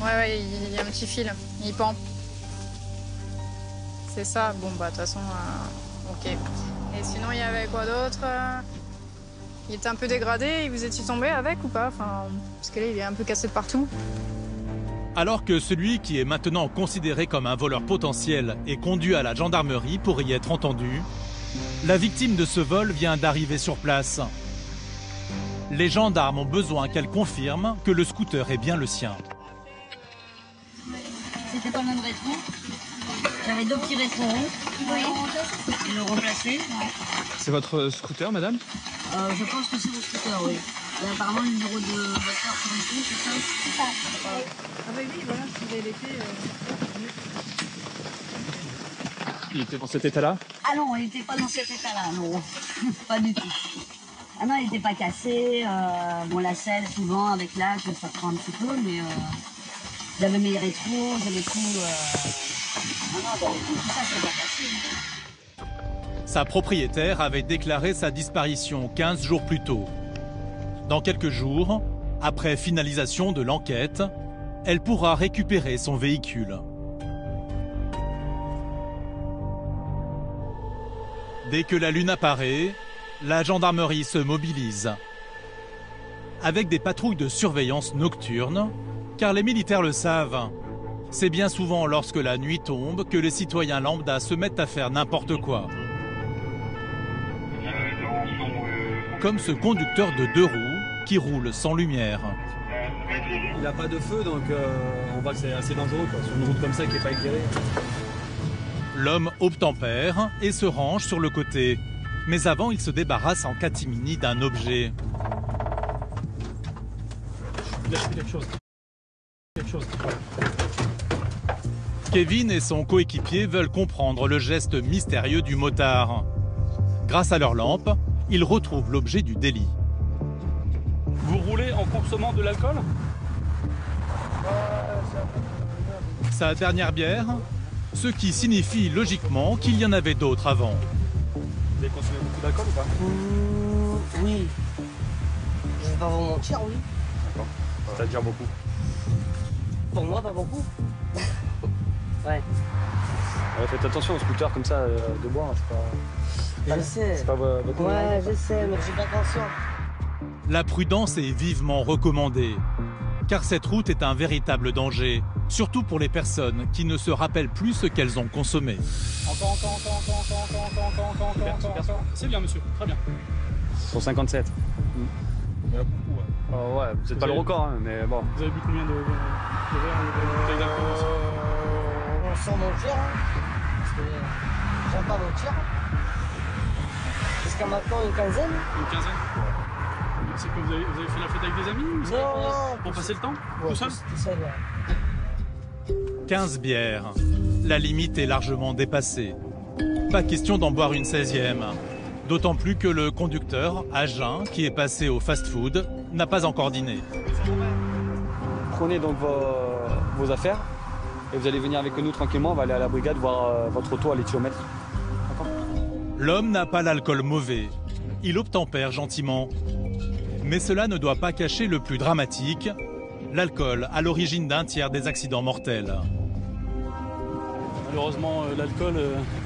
Ouais, il y a un petit fil, il pend. C'est ça, bon bah de toute façon, ok. Et sinon il y avait quoi d'autre? Il était un peu dégradé, vous étiez tombé avec ou pas? Enfin, parce que là il est un peu cassé de partout. Alors que celui qui est maintenant considéré comme un voleur potentiel est conduit à la gendarmerie pour y être entendu, la victime de ce vol vient d'arriver sur place. Les gendarmes ont besoin qu'elle confirme que le scooter est bien le sien. C'était pas le même rétro. J'avais 2 petits rétros ronds. Oui. Et le remplacer. Ouais. C'est votre scooter, madame? Je pense que c'est votre scooter, oui. Il y a apparemment le numéro de voiture sur le coup, c'est ça? C'est ça. Ah bah oui, voilà, si vous avez été... Il était dans cet état-là? Ah non, il n'était pas dans cet état-là, non. Pas du tout. Ah non, il n'était pas cassé. Bon, la selle, souvent, avec l'âge, ça prend un petit peu, mais... J'avais mes rétros, j'avais tout... Non, j'avais tout ça, c'est pas cassé. Sa propriétaire avait déclaré sa disparition 15 jours plus tôt. Dans quelques jours, après finalisation de l'enquête, elle pourra récupérer son véhicule. Dès que la lune apparaît, la gendarmerie se mobilise. Avec des patrouilles de surveillance nocturne, car les militaires le savent, c'est bien souvent lorsque la nuit tombe que les citoyens lambda se mettent à faire n'importe quoi. Comme ce conducteur de 2 roues qui roule sans lumière. Il n'a pas de feu, donc on voit que c'est assez dangereux, quoi, sur une route comme ça qui n'est pas éclairée. L'homme obtempère et se range sur le côté. Mais avant, il se débarrasse en catimini d'un objet. Il a fait quelque chose. Kevin et son coéquipier veulent comprendre le geste mystérieux du motard. Grâce à leur lampe, ils retrouvent l'objet du délit. Vous roulez en consommant de l'alcool? Sa dernière bière, ce qui signifie logiquement qu'il y en avait d'autres avant. Vous avez consommé beaucoup d'alcool ou pas? Oui. Je vais pas vous mentir, oui. D'accord. C'est-à-dire beaucoup? Pour moi, pas beaucoup. Ouais. Faites attention aux scooters comme ça, de bois, c'est pas... Je sais. C'est pas votre... Ouais, je sais, mais j'ai pas attention. La prudence est vivement recommandée, car cette route est un véritable danger, surtout pour les personnes qui ne se rappellent plus ce qu'elles ont consommé. Encore. C'est bien, monsieur, très bien. 157. Il y en a beaucoup, ouais. Ouais, vous n'êtes pas le record, hein, mais bon. Vous avez bu combien de bouteilles d'alcool? Sans mentir, hein, parce que j'aime pas mentir. Jusqu'à maintenant, une quinzaine. Une quinzaine? C'est que vous avez fait la fête avec des amis ou ça? Non. Pour passer le temps? Ouais, tout seul? Tout seul, ouais. 15 bières. La limite est largement dépassée. Pas question d'en boire une 16e. D'autant plus que le conducteur, à jeun, qui est passé au fast-food, n'a pas encore dîné. Prenez donc vos affaires et vous allez venir avec nous tranquillement. On va aller à la brigade voir votre auto à l'éthylomètre. L'homme n'a pas l'alcool mauvais. Il obtempère gentiment. Mais cela ne doit pas cacher le plus dramatique, l'alcool à l'origine d'un tiers des accidents mortels. Malheureusement, l'alcool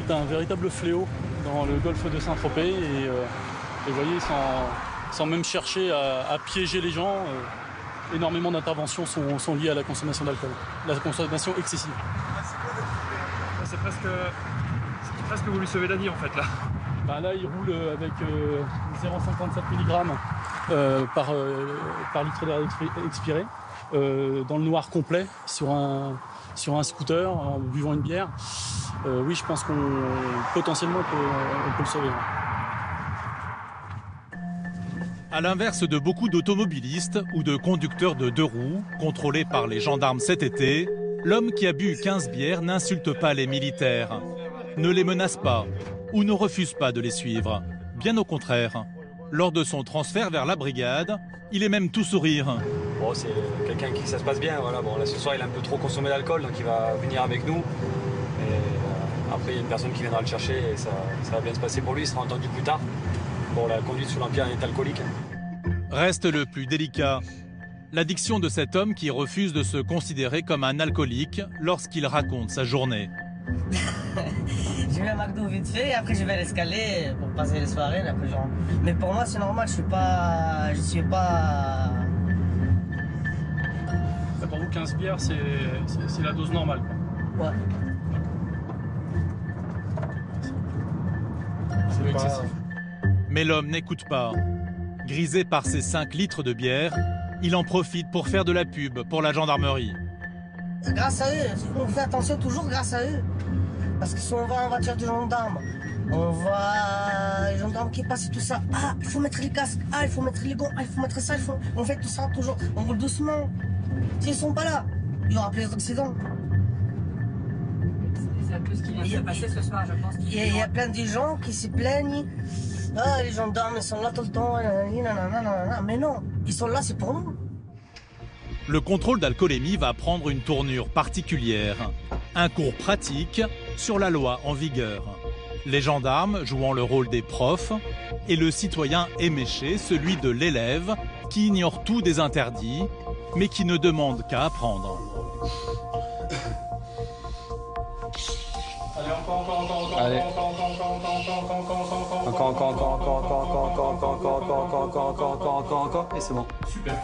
est un véritable fléau dans le golfe de Saint-Tropez et vous voyez, sans même chercher à piéger les gens, énormément d'interventions sont liées à la consommation d'alcool, la consommation excessive. C'est presque vous lui sauvez la vie en fait là. Bah là, il roule avec 0,57 mg par litre d'air expiré, dans le noir complet, sur un scooter, en buvant une bière. Oui, je pense qu'on potentiellement on peut le sauver. À l'inverse de beaucoup d'automobilistes ou de conducteurs de 2 roues contrôlés par les gendarmes cet été, l'homme qui a bu 15 bières n'insulte pas les militaires, ne les menace pas ou ne refuse pas de les suivre. Bien au contraire. Lors de son transfert vers la brigade, il est même tout sourire. Bon, c'est quelqu'un qui ça se passe bien. Voilà. Bon, là, ce soir, il a un peu trop consommé d'alcool, donc il va venir avec nous. Et, après, il y a une personne qui viendra le chercher et ça va bien se passer pour lui. Il sera entendu plus tard. Bon, la conduite sous l'empire est alcoolique. Reste le plus délicat. L'addiction de cet homme qui refuse de se considérer comme un alcoolique lorsqu'il raconte sa journée. Je vais à McDo vite fait, et après je vais à l'escalier pour passer les soirées, et après je rentre. Mais pour moi c'est normal, je suis pas... Pour vous, 15 bières, c'est la dose normale, quoi. Ouais. C'est excessif. Mais l'homme n'écoute pas. Grisé par ses 5 litres de bière, il en profite pour faire de la pub pour la gendarmerie. Grâce à eux, on fait attention toujours grâce à eux. Parce que si on va en voiture de gendarme, on voit les gendarmes qui passent et tout ça. Ah, il faut mettre les casques, ah, il faut mettre les gants, ah, il faut mettre ça, on fait tout ça toujours. On roule doucement. S'ils sont pas là, il y aura plus d'accidents. C'est un peu ce qui vient de se passer ce soir, je pense. Il y a plein de gens qui se plaignent. Ah, les gendarmes, ils sont là tout le temps. Mais non, ils sont là, c'est pour nous. Le contrôle d'alcoolémie va prendre une tournure particulière. Un cours pratique sur la loi en vigueur. Les gendarmes jouant le rôle des profs et le citoyen éméché, celui de l'élève qui ignore tout des interdits, mais qui ne demande qu'à apprendre. Allez, encore. Allez. Encore. Et c'est bon. Super.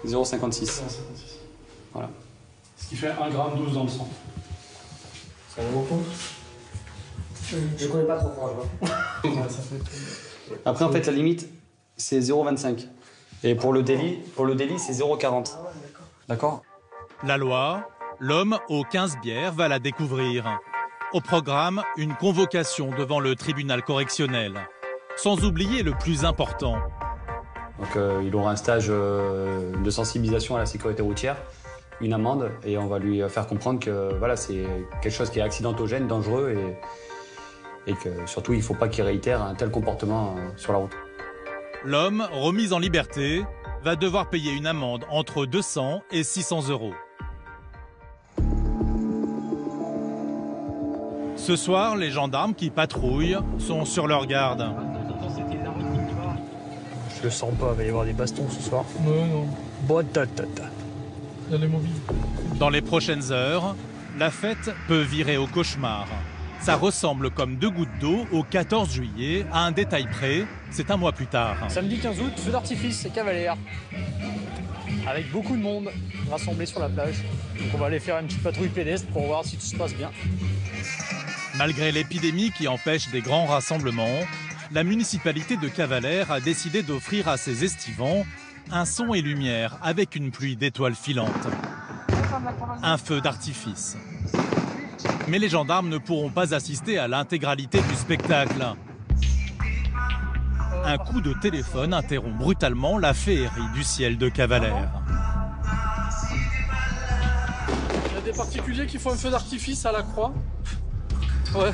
0,56. Voilà. Ce qui fait 1,12 g dans le sang. Ça va beaucoup. Je connais pas trop franchement. Après, en fait, la limite, c'est 0,25. Et pour le délit, c'est 0,40. D'accord ? La loi, l'homme aux 15 bières va la découvrir. Au programme, une convocation devant le tribunal correctionnel. Sans oublier le plus important. Donc il aura un stage de sensibilisation à la sécurité routière, une amende, et on va lui faire comprendre que voilà, c'est quelque chose qui est accidentogène, dangereux, et que surtout il ne faut pas qu'il réitère un tel comportement sur la route. L'homme, remis en liberté, va devoir payer une amende entre 200 et 600 €. Ce soir, les gendarmes qui patrouillent sont sur leur garde. Je le sens pas, il va y avoir des bastons ce soir. Non. Botatata. Il y a les mobiles. Dans les prochaines heures, la fête peut virer au cauchemar. Ça ressemble comme 2 gouttes d'eau au 14 juillet, à un détail près, c'est un mois plus tard. Samedi 15 août, feu d'artifice et Cavalère. Avec beaucoup de monde rassemblé sur la plage. Donc on va aller faire une petite patrouille pédestre pour voir si tout se passe bien. Malgré l'épidémie qui empêche des grands rassemblements, la municipalité de Cavalère a décidé d'offrir à ses estivants un son et lumière avec une pluie d'étoiles filantes. Un feu d'artifice. Mais les gendarmes ne pourront pas assister à l'intégralité du spectacle. Un coup de téléphone interrompt brutalement la féerie du ciel de Cavalère. Il y a des particuliers qui font un feu d'artifice à la croix. Ouais.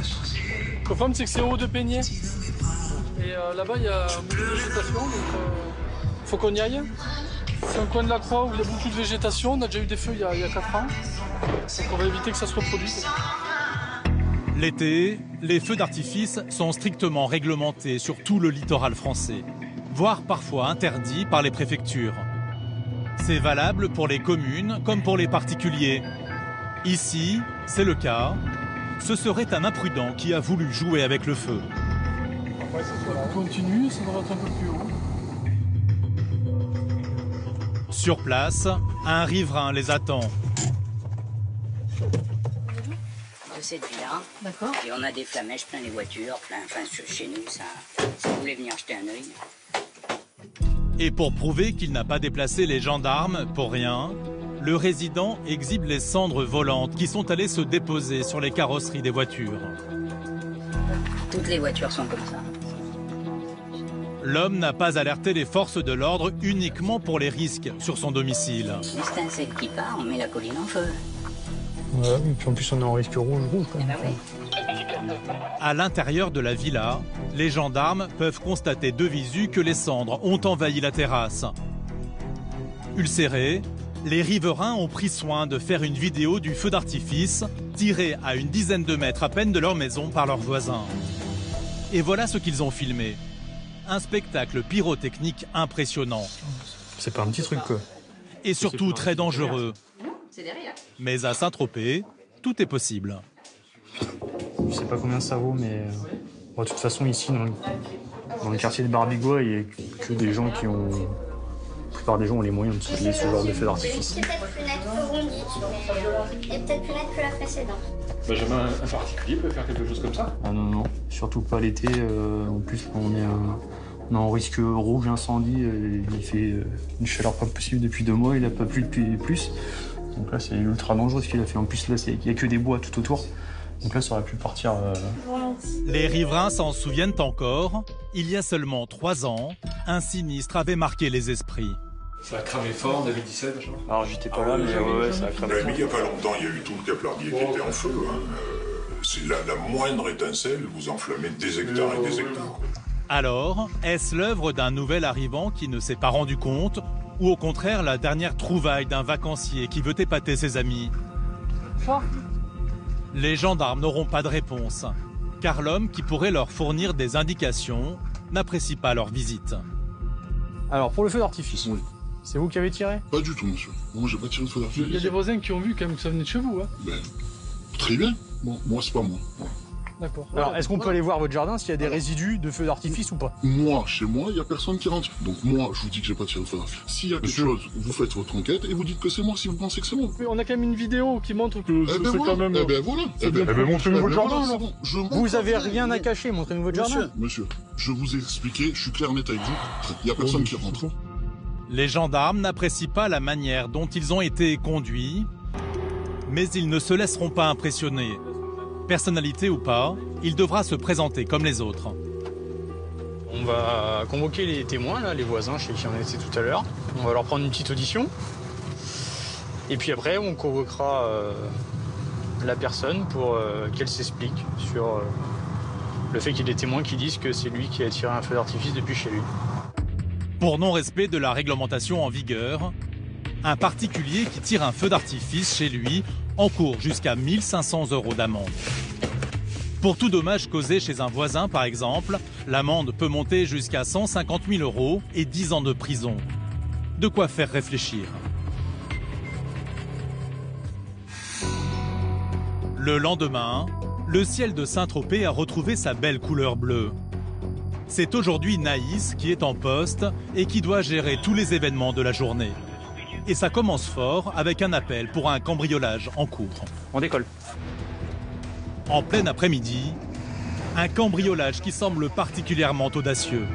Le problème, c'est que c'est haut de Peigné. Et là-bas, il y a beaucoup de végétation, donc faut qu'on y aille. C'est un coin de la croix où il y a beaucoup de végétation. On a déjà eu des feux il y a 4 ans. Donc on va éviter que ça se reproduise. L'été, les feux d'artifice sont strictement réglementés sur tout le littoral français, voire parfois interdits par les préfectures. C'est valable pour les communes comme pour les particuliers. Ici, c'est le cas. Ce serait un imprudent qui a voulu jouer avec le feu. On continue, ça devrait être un peu plus haut. Sur place, un riverain les attend. cette villa. D'accord. Et on a des flamèches, plein les voitures, enfin chez nous, ça, si vous voulez venir jeter un œil. Et pour prouver qu'il n'a pas déplacé les gendarmes pour rien, le résident exhibe les cendres volantes qui sont allées se déposer sur les carrosseries des voitures. Toutes les voitures sont comme ça. L'homme n'a pas alerté les forces de l'ordre uniquement pour les risques sur son domicile. Si c'est un incendie qui part, on met la colline en feu. Ouais, et puis en plus on est en risque rouge. À l'intérieur de la villa, les gendarmes peuvent constater de visu que les cendres ont envahi la terrasse. Ulcérés, les riverains ont pris soin de faire une vidéo du feu d'artifice tiré à une dizaine de mètres à peine de leur maison par leurs voisins. Et voilà ce qu'ils ont filmé. Un spectacle pyrotechnique impressionnant. C'est pas un petit truc quoi. Et surtout très dangereux. Mais à Saint-Tropez, tout est possible. Je sais pas combien ça vaut, mais bon, de toute façon ici dans le quartier de Barbigois, il y a que des gens qui ont... La plupart des gens ont les moyens de se payer ce genre de feu d'artifice. C'est peut-être plus net que Rondi, mais peut-être plus net que la précédente. Benjamin, un particulier peut faire quelque chose comme ça? Ah non, surtout pas l'été. En plus, on est en risque rouge, incendie. Il fait une chaleur pas possible depuis 2 mois, il n'a pas plu depuis plus. Donc là, c'est ultra dangereux ce qu'il a fait. En plus, là, il n'y a que des bois tout autour. Donc là, ça aurait pu partir... Les riverains s'en souviennent encore. Il y a seulement 3 ans, un sinistre avait marqué les esprits. Ça a cramé fort en 2017. Alors, j'étais pas là, mais ouais, ça a cramé fort. Mais il n'y a pas longtemps, il y a eu tout le Cap-Lardier qui était en feu. Hein. C'est la moindre étincelle, vous enflammez des hectares et des hectares. Alors, est-ce l'œuvre d'un nouvel arrivant qui ne s'est pas rendu compte, ou au contraire la dernière trouvaille d'un vacancier qui veut épater ses amis? Les gendarmes n'auront pas de réponse, car l'homme qui pourrait leur fournir des indications n'apprécie pas leur visite. Alors, pour le feu d'artifice, oui. C'est vous qui avez tiré? Pas du tout, monsieur. Moi, j'ai pas tiré de feu d'artifice. Il y a des voisins qui ont vu quand même que ça venait de chez vous. Hein. Ben, très bien. Bon, moi, c'est pas moi. Ouais. D'accord. Alors, est-ce qu'on peut aller voir votre jardin s'il y a des résidus de feu d'artifice ou pas? Moi, chez moi, il n'y a personne qui rentre. Donc moi, je vous dis que j'ai pas tiré de feu d'artifice. S'il y a quelque chose, vous faites votre enquête et vous dites que c'est moi si vous pensez que c'est moi. On a quand même une vidéo qui montre que c'est voilà. quand même... Eh ben voilà. montrez-nous votre jardin, voilà, alors. Bon. Vous avez rien à cacher, montrez-nous votre jardin. Monsieur, je vous ai expliqué, je suis clair net avec vous. Il n'y a personne qui rentre. Les gendarmes n'apprécient pas la manière dont ils ont été conduits, mais ils ne se laisseront pas impressionner. Personnalité ou pas, il devra se présenter comme les autres. On va convoquer les témoins, là, les voisins chez qui on était tout à l'heure. On va leur prendre une petite audition. Et puis après, on convoquera la personne pour qu'elle s'explique sur le fait qu'il y ait des témoins qui disent que c'est lui qui a tiré un feu d'artifice depuis chez lui. Pour non-respect de la réglementation en vigueur, un particulier qui tire un feu d'artifice chez lui encourt jusqu'à 1 500 € d'amende. Pour tout dommage causé chez un voisin, par exemple, l'amende peut monter jusqu'à 150 000 € et 10 ans de prison. De quoi faire réfléchir. Le lendemain, le ciel de Saint-Tropez a retrouvé sa belle couleur bleue. C'est aujourd'hui Naïs qui est en poste et qui doit gérer tous les événements de la journée. Et ça commence fort avec un appel pour un cambriolage en cours. On décolle. En plein après-midi, un cambriolage qui semble particulièrement audacieux.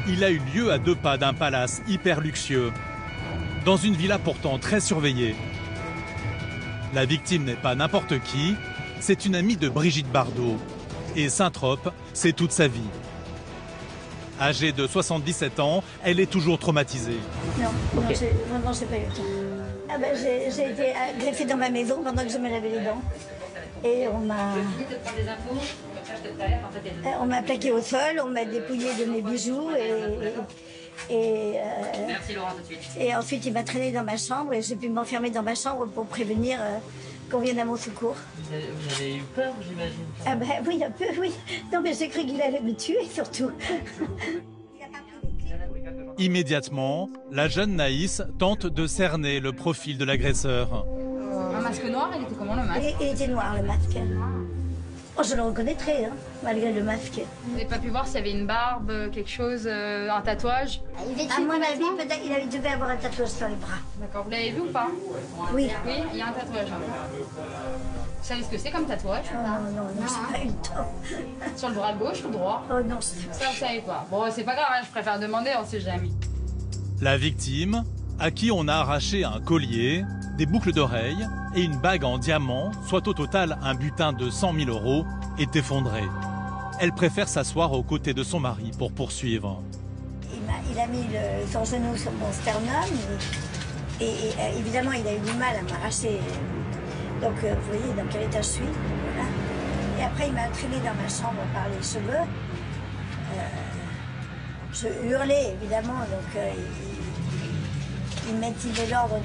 Il a eu lieu à 2 pas d'un palace hyper luxueux, dans une villa pourtant très surveillée. La victime n'est pas n'importe qui, c'est une amie de Brigitte Bardot. Et Saint-Trope, c'est toute sa vie. Âgée de 77 ans, elle est toujours traumatisée. Non, vraiment, j'ai pas eu le temps. Ah ben, j'ai été greffée dans ma maison pendant que je me lavais les dents. Et on m'a plaqué au sol, on m'a dépouillé de mes bijoux Merci Laurent, tout de suite. Et ensuite il m'a traîné dans ma chambre et j'ai pu m'enfermer dans ma chambre pour prévenir qu'on vienne à mon secours. Vous avez eu peur, j'imagine? Ah ben oui, un peu, oui. Non mais j'ai cru qu'il allait me tuer surtout. Immédiatement, la jeune Naïs tente de cerner le profil de l'agresseur. Un masque noir, il était comment le masque? Il était noir le masque. Oh, je le reconnaîtrais, hein, malgré le masque. Vous n'avez pas pu voir s'il y avait une barbe, quelque chose, un tatouage? À mon avis, peut-être il devait avoir un tatouage sur les bras. D'accord, vous l'avez vu ou pas? Oui. Oui, il y a un tatouage. Vous savez ce que c'est comme tatouage? Non, j'ai pas eu le temps. Sur le bras gauche ou droit? Oh non, ça vous savez pas. Bon, c'est pas grave, hein, je préfère demander, on sait jamais. La victime, à qui on a arraché un collier, des boucles d'oreilles et une bague en diamant, soit au total un butin de 100 000 €, est effondrée. Elle préfère s'asseoir aux côtés de son mari pour poursuivre. Il a mis son genou sur mon sternum et évidemment il a eu du mal à m'arracher. Donc vous voyez dans quel état je suis. Voilà. Et après il m'a traîné dans ma chambre par les cheveux. Je hurlais évidemment, donc il m'intimait l'ordre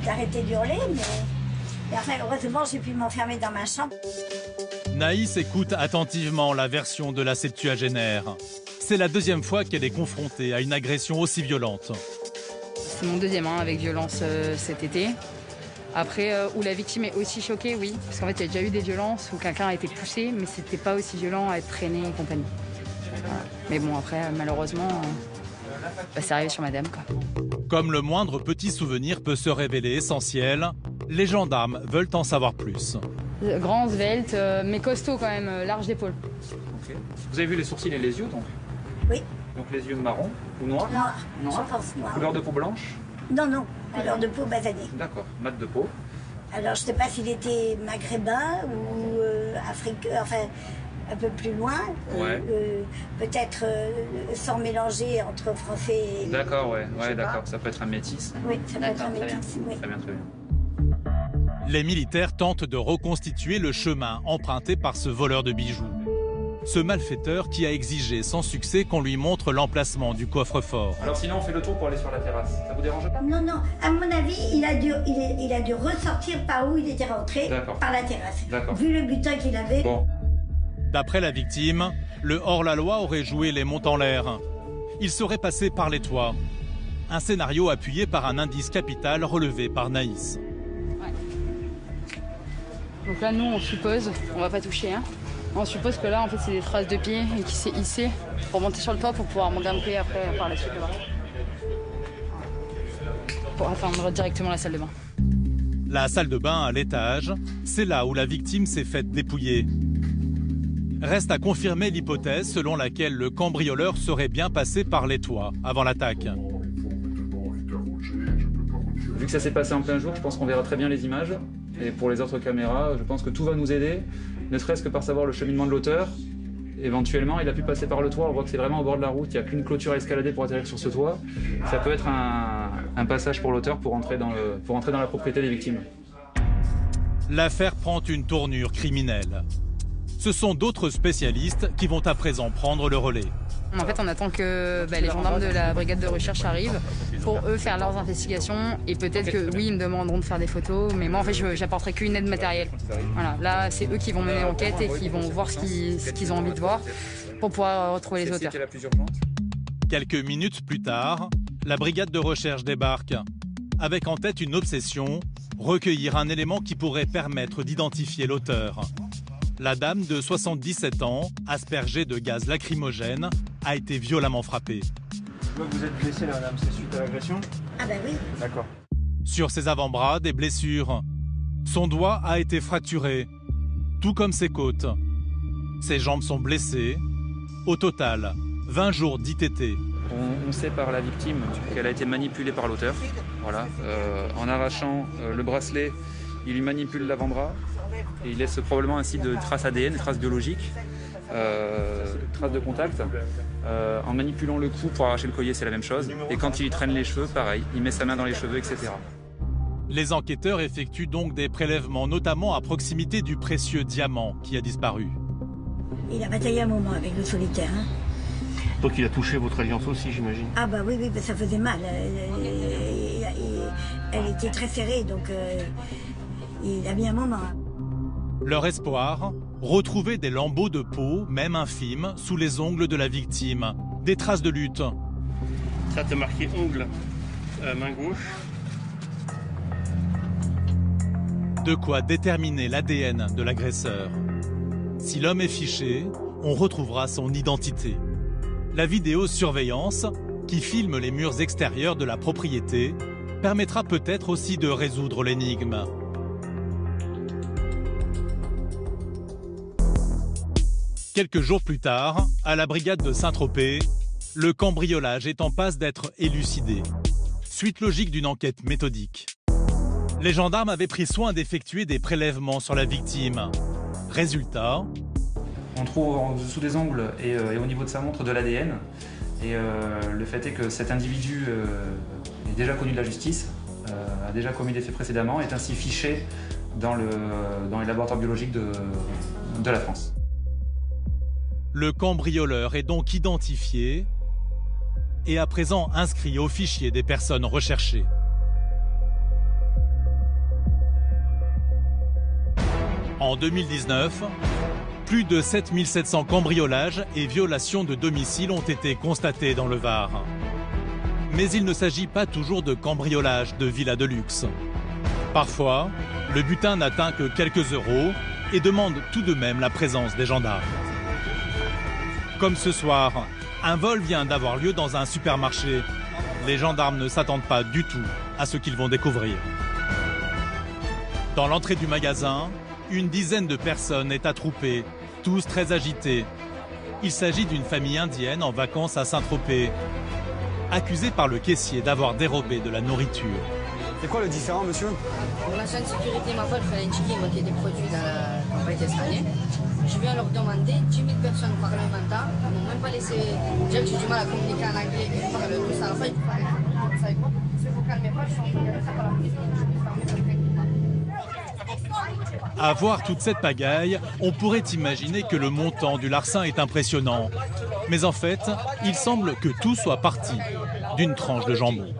d'arrêter d'hurler, mais enfin, heureusement, j'ai pu m'enfermer dans ma chambre. Naïs écoute attentivement la version de la septuagénaire. C'est la deuxième fois qu'elle est confrontée à une agression aussi violente. C'est mon deuxième avec violence cet été. Après, où la victime est aussi choquée, oui. Parce qu'en fait, il y a déjà eu des violences où quelqu'un a été poussé, mais c'était pas aussi violent à être traîné et compagnie. Voilà. Mais bon, après, malheureusement, c'est arrivé sur madame, quoi. Comme le moindre petit souvenir peut se révéler essentiel, les gendarmes veulent en savoir plus. Grand, svelte, mais costaud quand même, large d'épaule. Okay. Vous avez vu les sourcils et les yeux, donc? Oui. Donc les yeux marron ou noirs? Noir. Noir. Je pense noir. Couleur de peau blanche? Non, couleur de peau basanée. D'accord, mat de peau. Alors je ne sais pas s'il était maghrébin ou africain, enfin un peu plus loin. Ouais. Peut-être sans mélanger entre français et... D'accord, ouais d'accord. Ça peut être un métis. Oui, ça peut être un métis. Oui. Très bien. Les militaires tentent de reconstituer le chemin emprunté par ce voleur de bijoux. Ce malfaiteur qui a exigé sans succès qu'on lui montre l'emplacement du coffre-fort. Alors sinon, on fait le tour pour aller sur la terrasse. Ça vous dérange pas? Non. À mon avis, il a dû ressortir par où il était rentré, par la terrasse. Vu le butin qu'il avait. Bon. D'après la victime, le hors-la-loi aurait joué les montes en l'air. Il serait passé par les toits. Un scénario appuyé par un indice capital relevé par Naïs. Ouais. Donc là, nous, on suppose, on va pas toucher, hein. On suppose que là, en fait, c'est des traces de pied et qu'il s'est hissé pour monter sur le toit pour pouvoir grimper après par la suite là-bas. Pour atteindre directement la salle de bain. La salle de bain à l'étage, c'est là où la victime s'est faite dépouiller. Reste à confirmer l'hypothèse selon laquelle le cambrioleur serait bien passé par les toits avant l'attaque. Vu que ça s'est passé en plein jour, je pense qu'on verra très bien les images. Et pour les autres caméras, je pense que tout va nous aider, ne serait-ce que par savoir le cheminement de l'auteur. Éventuellement, il a pu passer par le toit, on voit que c'est vraiment au bord de la route, il n'y a qu'une clôture à escalader pour atterrir sur ce toit. Ça peut être un passage pour l'auteur pour entrer dans la propriété des victimes. L'affaire prend une tournure criminelle. Ce sont d'autres spécialistes qui vont à présent prendre le relais. En fait, on attend que les gendarmes de la brigade de recherche arrivent pour eux faire leurs investigations et peut-être que oui, ils me demanderont de faire des photos, mais moi en fait, j'apporterai qu'une aide matérielle. Voilà, là, c'est eux qui vont mener l'enquête et qui vont voir ce qu'ils ont envie de voir pour pouvoir retrouver les auteurs. Quelques minutes plus tard, la brigade de recherche débarque, avec en tête une obsession, recueillir un élément qui pourrait permettre d'identifier l'auteur. La dame de 77 ans, aspergée de gaz lacrymogène, a été violemment frappée. Je vois que vous êtes blessée là, madame, c'est suite à l'agression? Ah bah oui. D'accord. Sur ses avant-bras, des blessures. Son doigt a été fracturé, tout comme ses côtes. Ses jambes sont blessées. Au total, 20 jours d'ITT. On sait par la victime qu'elle a été manipulée par l'auteur. Voilà. En arrachant le bracelet, il lui manipule l'avant-bras. Et il laisse probablement ainsi de traces ADN, des traces biologiques, traces de contact. En manipulant le cou pour arracher le collier, c'est la même chose. Et quand il traîne les cheveux, pareil, il met sa main dans les cheveux, etc. Les enquêteurs effectuent donc des prélèvements, notamment à proximité du précieux diamant qui a disparu. Il a bataillé un moment avec le solitaire. Hein. Donc il a touché votre alliance aussi, j'imagine? Ah bah oui, ça faisait mal. Elle était très serrée, donc il a mis un moment. Leur espoir, retrouver des lambeaux de peau, même infimes, sous les ongles de la victime. Des traces de lutte. Ça te marqué ongle, main gauche. De quoi déterminer l'ADN de l'agresseur. Si l'homme est fiché, on retrouvera son identité. La vidéosurveillance, qui filme les murs extérieurs de la propriété, permettra peut-être aussi de résoudre l'énigme. Quelques jours plus tard, à la brigade de Saint-Tropez, le cambriolage est en passe d'être élucidé. Suite logique d'une enquête méthodique. Les gendarmes avaient pris soin d'effectuer des prélèvements sur la victime. Résultat, on trouve en dessous des ongles et au niveau de sa montre de l'ADN. Et le fait est que cet individu est déjà connu de la justice, a déjà commis des faits précédemment, est ainsi fiché dans les laboratoires biologiques de la France. Le cambrioleur est donc identifié et à présent inscrit au fichier des personnes recherchées. En 2019, plus de 7700 cambriolages et violations de domicile ont été constatés dans le Var. Mais il ne s'agit pas toujours de cambriolage de villas de luxe. Parfois, le butin n'atteint que quelques euros et demande tout de même la présence des gendarmes. Comme ce soir, un vol vient d'avoir lieu dans un supermarché. Les gendarmes ne s'attendent pas du tout à ce qu'ils vont découvrir. Dans l'entrée du magasin, une dizaine de personnes est attroupée, tous très agités. Il s'agit d'une famille indienne en vacances à Saint-Tropez, accusée par le caissier d'avoir dérobé de la nourriture. C'est quoi le différent, monsieur? L'agent de sécurité m'appelle, il fallait indiquer qu'il manquait des produits dans la campagne d'Espagne. Je viens leur demander, 10 000 personnes parlent en même temps, ils m'ont même pas laissé. Déjà que j'ai du mal à communiquer en anglais et parler russe, à la fin ils parlent. Vous savez quoi? Si vous calmez pas, je suis en train de regarder ça par la prison, je vais fermer tranquillement. À voir toute cette pagaille, on pourrait imaginer que le montant du larcin est impressionnant. Mais en fait, il semble que tout soit parti d'une tranche de jambon.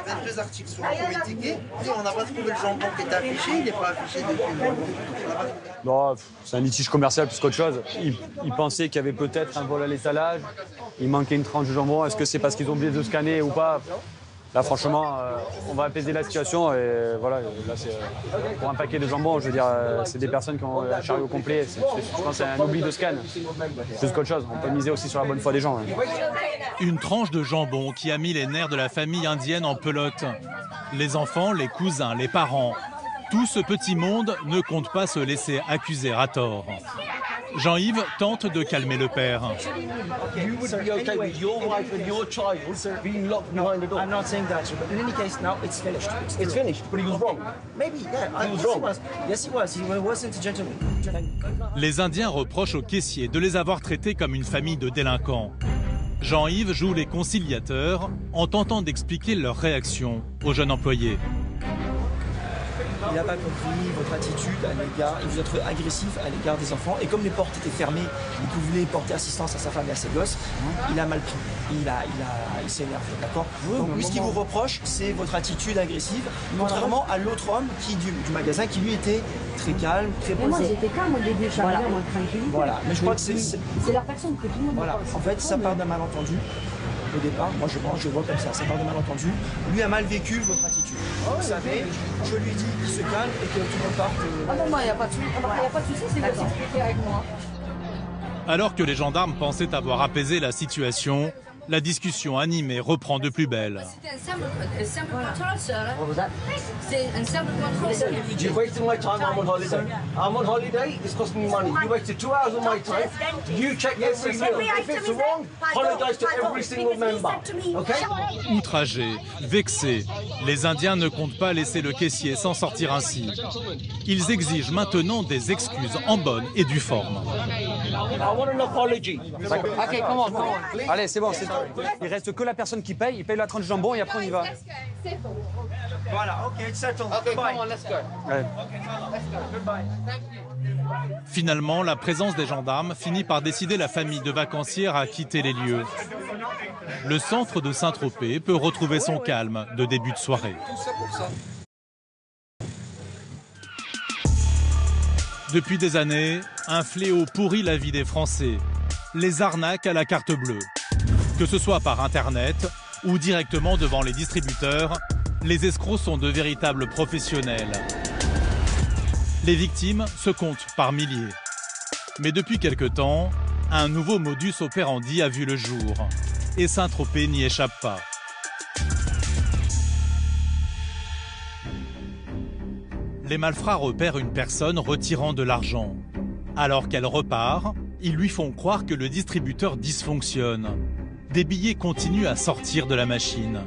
22 articles sont politiqués. On n'a pas trouvé le jambon qui est affiché, il n'est pas affiché depuis. Non, c'est un litige commercial plus qu'autre chose. Ils pensaient qu'il y avait peut-être un vol à l'étalage, il manquait une tranche de jambon. Est-ce que c'est parce qu'ils ont oublié de scanner ou pas? Là, franchement, on va apaiser la situation et voilà, là, c'est pour un paquet de jambon, je veux dire, c'est des personnes qui ont un chariot complet. Je pense que c'est un oubli de scan, plus qu'autre chose. On peut miser aussi sur la bonne foi des gens. Une tranche de jambon qui a mis les nerfs de la famille indienne en pelote. Les enfants, les cousins, les parents, tout ce petit monde ne compte pas se laisser accuser à tort. Jean-Yves tente de calmer le père. You would be okay with your wife and your child being locked behind the door. I'm not saying that, but in any case now it's finished. It's finished, but he was wrong. Maybe, yeah. He was wrong. Yes, he was. He wasn't a gentleman. Les Indiens reprochent aux caissiers de les avoir traités comme une famille de délinquants. Jean-Yves joue les conciliateurs en tentant d'expliquer leur réaction aux jeunes employés. Il n'a pas compris votre attitude à l'égard, et vous êtes agressif à l'égard des enfants. Et comme les portes étaient fermées et que vous voulez porter assistance à sa femme et à ses gosses, il a mal pris. Il s'est énervé, d'accord? Donc lui, ce qu'il vous reproche, c'est votre attitude agressive, contrairement à l'autre homme du magasin qui lui était très calme, très posé. Mais moi j'étais calme au début, je suis arrivée en tranquillité. Voilà, mais je crois que c'est la personne que tout le monde. Voilà, en fait, ça part d'un malentendu. Au départ, moi je vois comme ça part de malentendu. Lui a mal vécu votre attitude. Vous savez, je lui dis qu'il se calme et que tout reparte. Ah non, moi il n'y a pas de souci, c'est bien s'expliquer avec moi. Alors que les gendarmes pensaient avoir apaisé la situation, la discussion animée reprend de plus belle. C'était un simple contrôle, sir. C'est un simple contrôle. You wasted my time, I'm on holiday. I'm on holiday, it's costing me money. You wasted 2 hours of my time. You check every meal. If it's wrong, apologize to every single member. Okay? Outragés, vexés, les Indiens ne comptent pas laisser le caissier s'en sortir ainsi. Ils exigent maintenant des excuses en bonne et due forme. I want an apology. Ok, comment? Allez, c'est bon, il reste que la personne qui paye, il paye la tranche de jambon et après on y va. Voilà, ok, it's settled. Okay, come on, let's go. Ouais. Finalement, la présence des gendarmes finit par décider la famille de vacancières à quitter les lieux. Le centre de Saint-Tropez peut retrouver son calme de début de soirée. Depuis des années, un fléau pourrit la vie des Français. Les arnaques à la carte bleue. Que ce soit par Internet ou directement devant les distributeurs, les escrocs sont de véritables professionnels. Les victimes se comptent par milliers. Mais depuis quelque temps, un nouveau modus operandi a vu le jour. Et Saint-Tropez n'y échappe pas. Les malfrats repèrent une personne retirant de l'argent. Alors qu'elle repart, ils lui font croire que le distributeur dysfonctionne. Des billets continuent à sortir de la machine.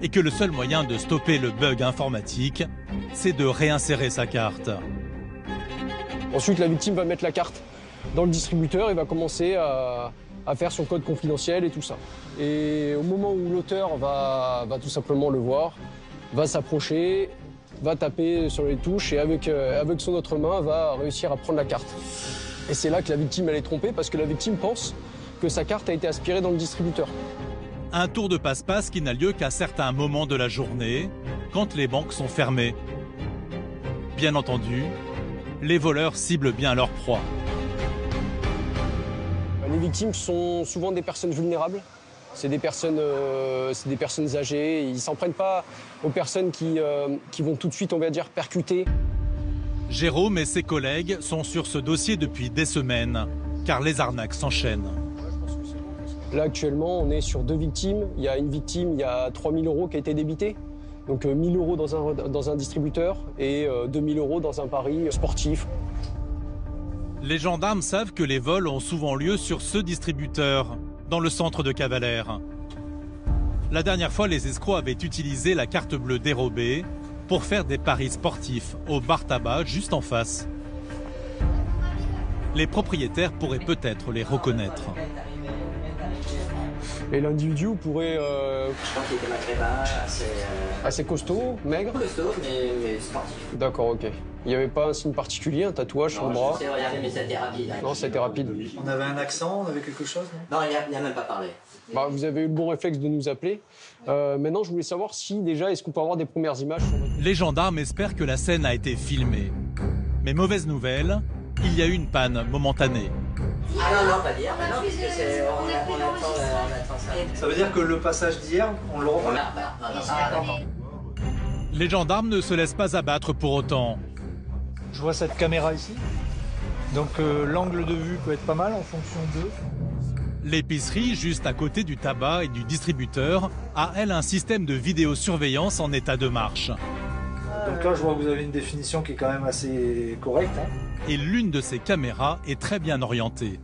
Et que le seul moyen de stopper le bug informatique, c'est de réinsérer sa carte. Ensuite, la victime va mettre la carte dans le distributeur et va commencer à faire son code confidentiel et tout ça. Et au moment où l'auteur va tout simplement le voir, va s'approcher, va taper sur les touches et avec son autre main va réussir à prendre la carte. Et c'est là que la victime elle est trompée parce que la victime pense que sa carte a été aspirée dans le distributeur. Un tour de passe-passe qui n'a lieu qu'à certains moments de la journée, quand les banques sont fermées. Bien entendu, les voleurs ciblent bien leur proie. Les victimes sont souvent des personnes vulnérables. C'est des personnes âgées. Ils ne s'en prennent pas aux personnes qui vont tout de suite, on va dire, percuter. Jérôme et ses collègues sont sur ce dossier depuis des semaines, car les arnaques s'enchaînent. Là, actuellement, on est sur 2 victimes. Il y a une victime, il y a 3 000 € qui a été débité. Donc 1 000 € dans un distributeur et 2 000 € dans un pari sportif. Les gendarmes savent que les vols ont souvent lieu sur ce distributeur, dans le centre de Cavalère. La dernière fois, les escrocs avaient utilisé la carte bleue dérobée pour faire des paris sportifs au bar tabac juste en face. Les propriétaires pourraient peut-être les reconnaître. Et l'individu pourrait... Je pense qu'il était maghrébin, assez costaud, maigre. Costaud, mais sportif. D'accord, ok. Il n'y avait pas un signe particulier, un tatouage sur le bras? Non, je sais regarder, mais c'était rapide. Hein. Non, c'était rapide. On avait un accent, on avait quelque chose, non? Non, il n'a même pas parlé. Bah, vous avez eu le bon réflexe de nous appeler. Maintenant, je voulais savoir si déjà, est-ce qu'on peut avoir des premières images? Les gendarmes espèrent que la scène a été filmée. Mais mauvaise nouvelle, il y a eu une panne momentanée. Ah non, pas dire. Non, puisque c'est... On attend ça. Ça veut dire que le passage d'hier, on le revoit? Non. Les gendarmes ne se laissent pas abattre pour autant. Je vois cette caméra ici. Donc l'angle de vue peut être pas mal en fonction d'eux. L'épicerie, juste à côté du tabac et du distributeur, a elle un système de vidéosurveillance en état de marche. Donc là, je vois que vous avez une définition qui est quand même assez correcte. Hein. Et l'une de ces caméras est très bien orientée.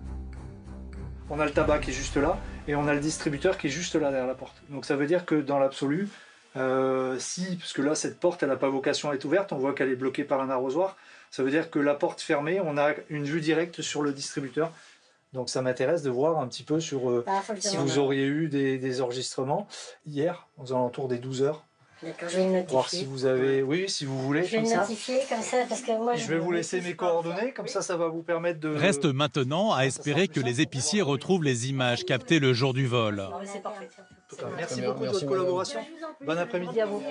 On a le tabac qui est juste là et on a le distributeur qui est juste là derrière la porte. Donc ça veut dire que dans l'absolu, parce que là cette porte elle n'a pas vocation à être ouverte, on voit qu'elle est bloquée par un arrosoir, ça veut dire que la porte fermée, on a une vue directe sur le distributeur. Donc ça m'intéresse de voir un petit peu sur si vous auriez eu des enregistrements hier, aux alentours des 12 heures. D'accord, je vais le notifier. Voir si vous avez... Oui, si vous voulez. Je vais le notifier comme ça, parce que moi... Je vais vous laisser mes coordonnées, comme ça va vous permettre de... Reste maintenant à espérer que les épiciers retrouvent les images captées le jour du vol. C'est parfait. Merci beaucoup de votre collaboration. Bon après-midi à vous.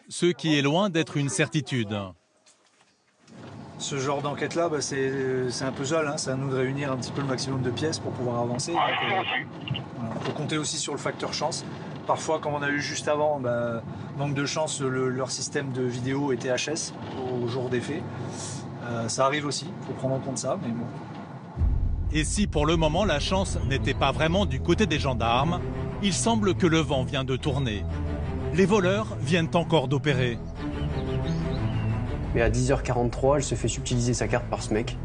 Ce qui est loin d'être une certitude. Ce genre d'enquête-là, c'est un puzzle, hein. C'est à nous de réunir un petit peu le maximum de pièces pour pouvoir avancer. On peut compter aussi sur le facteur chance. Parfois, comme on a eu juste avant, manque de chance, leur système de vidéo était HS au jour des faits. Ça arrive aussi, il faut prendre en compte ça, mais bon. Et si pour le moment la chance n'était pas vraiment du côté des gendarmes, il semble que le vent vient de tourner. Les voleurs viennent encore d'opérer. Mais à 10h43, elle se fait subtiliser sa carte par ce mec.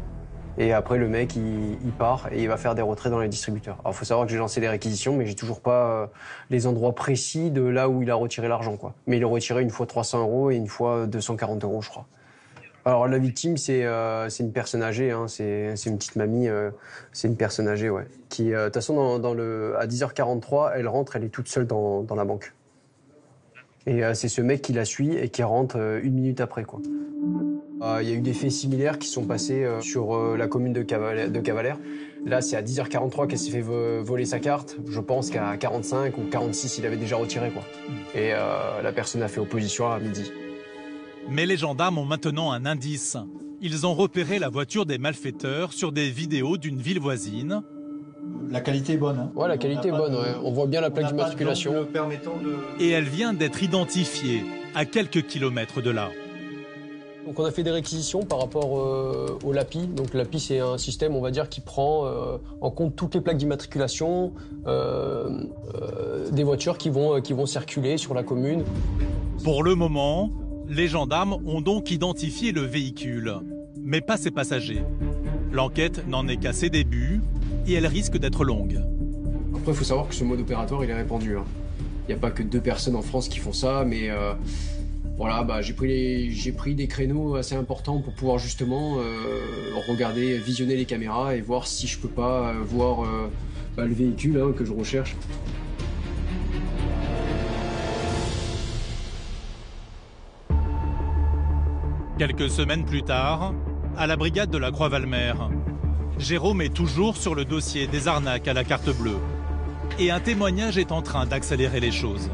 Et après, le mec, il part et il va faire des retraits dans les distributeurs. Alors, il faut savoir que j'ai lancé des réquisitions, mais j'ai toujours pas les endroits précis de là où il a retiré l'argent, quoi. Mais il a retiré une fois 300 € et une fois 240 €, je crois. Alors, la victime, c'est une personne âgée, hein. C'est une petite mamie, c'est une personne âgée, ouais. Qui, de toute façon, à 10h43, elle rentre, elle est toute seule dans la banque. Et c'est ce mec qui la suit et qui rentre 1 minute après, quoi. Il y a eu des faits similaires qui sont passés sur la commune de Cavalère. Là, c'est à 10h43 qu'elle s'est fait voler sa carte. Je pense qu'à 45 ou 46, il avait déjà retiré, quoi. Et la personne a fait opposition à midi. Mais les gendarmes ont maintenant un indice. Ils ont repéré la voiture des malfaiteurs sur des vidéos d'une ville voisine. La qualité est bonne. Hein. Ouais, la qualité est bonne, ouais. On voit bien la plaque d'immatriculation. De... Et elle vient d'être identifiée à quelques kilomètres de là. Donc on a fait des réquisitions par rapport au LAPI. Donc l'API, c'est un système, on va dire, qui prend en compte toutes les plaques d'immatriculation des voitures qui vont circuler sur la commune. Pour le moment, les gendarmes ont donc identifié le véhicule, mais pas ses passagers. L'enquête n'en est qu'à ses débuts et elle risque d'être longue. Après, il faut savoir que ce mode opératoire, il est répandu. Il n'y a pas que 2 personnes en France qui font ça, mais voilà, j'ai pris des créneaux assez importants pour pouvoir justement regarder, visionner les caméras et voir si je peux pas voir le véhicule que je recherche. Quelques semaines plus tard, à la brigade de la Croix-Valmer, Jérôme est toujours sur le dossier des arnaques à la carte bleue. Et un témoignage est en train d'accélérer les choses.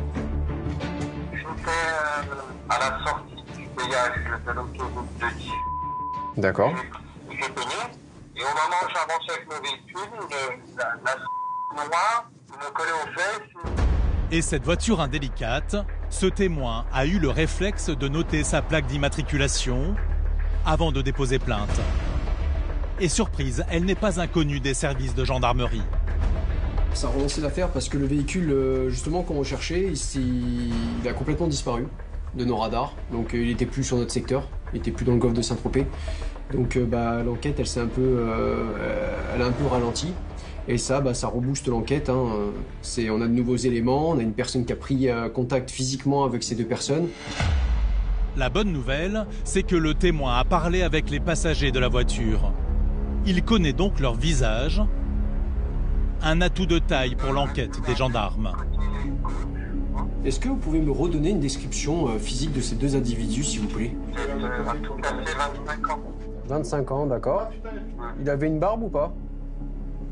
J'étais à la sortie du péage de l'autoroute de Dijon. D'accord. J'ai payé, et au moment où j'avançais avec mon véhicule, la noire me collait aux fesses. Et cette voiture indélicate, ce témoin a eu le réflexe de noter sa plaque d'immatriculation avant de déposer plainte. Et surprise, elle n'est pas inconnue des services de gendarmerie. Ça a relancé l'affaire parce que le véhicule, justement, qu'on recherchait, il a complètement disparu de nos radars. Donc il n'était plus sur notre secteur, il n'était plus dans le golfe de Saint-Tropez. Donc l'enquête, elle a un peu ralenti. Et ça rebooste l'enquête. On a de nouveaux éléments, on a une personne qui a pris contact physiquement avec ces 2 personnes. La bonne nouvelle, c'est que le témoin a parlé avec les passagers de la voiture. Il connaît donc leur visage. Un atout de taille pour l'enquête des gendarmes. Est-ce que vous pouvez me redonner une description physique de ces 2 individus, s'il vous plaît? Tout à fait 25 ans. 25 ans, d'accord. Il avait une barbe ou pas?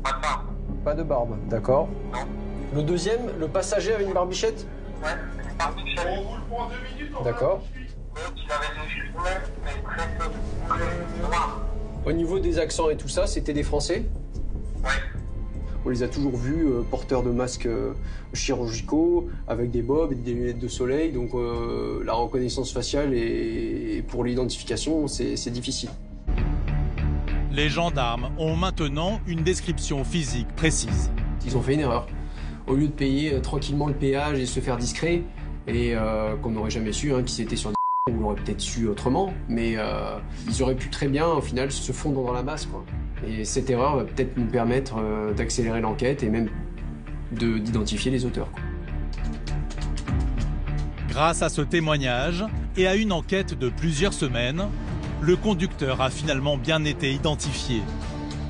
Pas de barbe. Pas de barbe, d'accord. Non. Le deuxième, le passager avait une barbichette? Ouais, une barbichette. D'accord. L'autre, il avait des cheveux, mais très peu noirs. Au niveau des accents et tout ça, c'était des Français? Ouais. On les a toujours vus porteurs de masques chirurgicaux, avec des bobs et des lunettes de soleil, donc la reconnaissance faciale et pour l'identification, c'est difficile. Les gendarmes ont maintenant une description physique précise. Ils ont fait une erreur. Au lieu de payer tranquillement le péage et se faire discret, et qu'on n'aurait jamais su qui c'était sur des on l'aurait peut-être su autrement, mais ils auraient pu très bien, au final, se fondre dans la masse, quoi. Et cette erreur va peut-être nous permettre d'accélérer l'enquête et même d'identifier les auteurs, quoi. Grâce à ce témoignage et à une enquête de plusieurs semaines, le conducteur a finalement bien été identifié.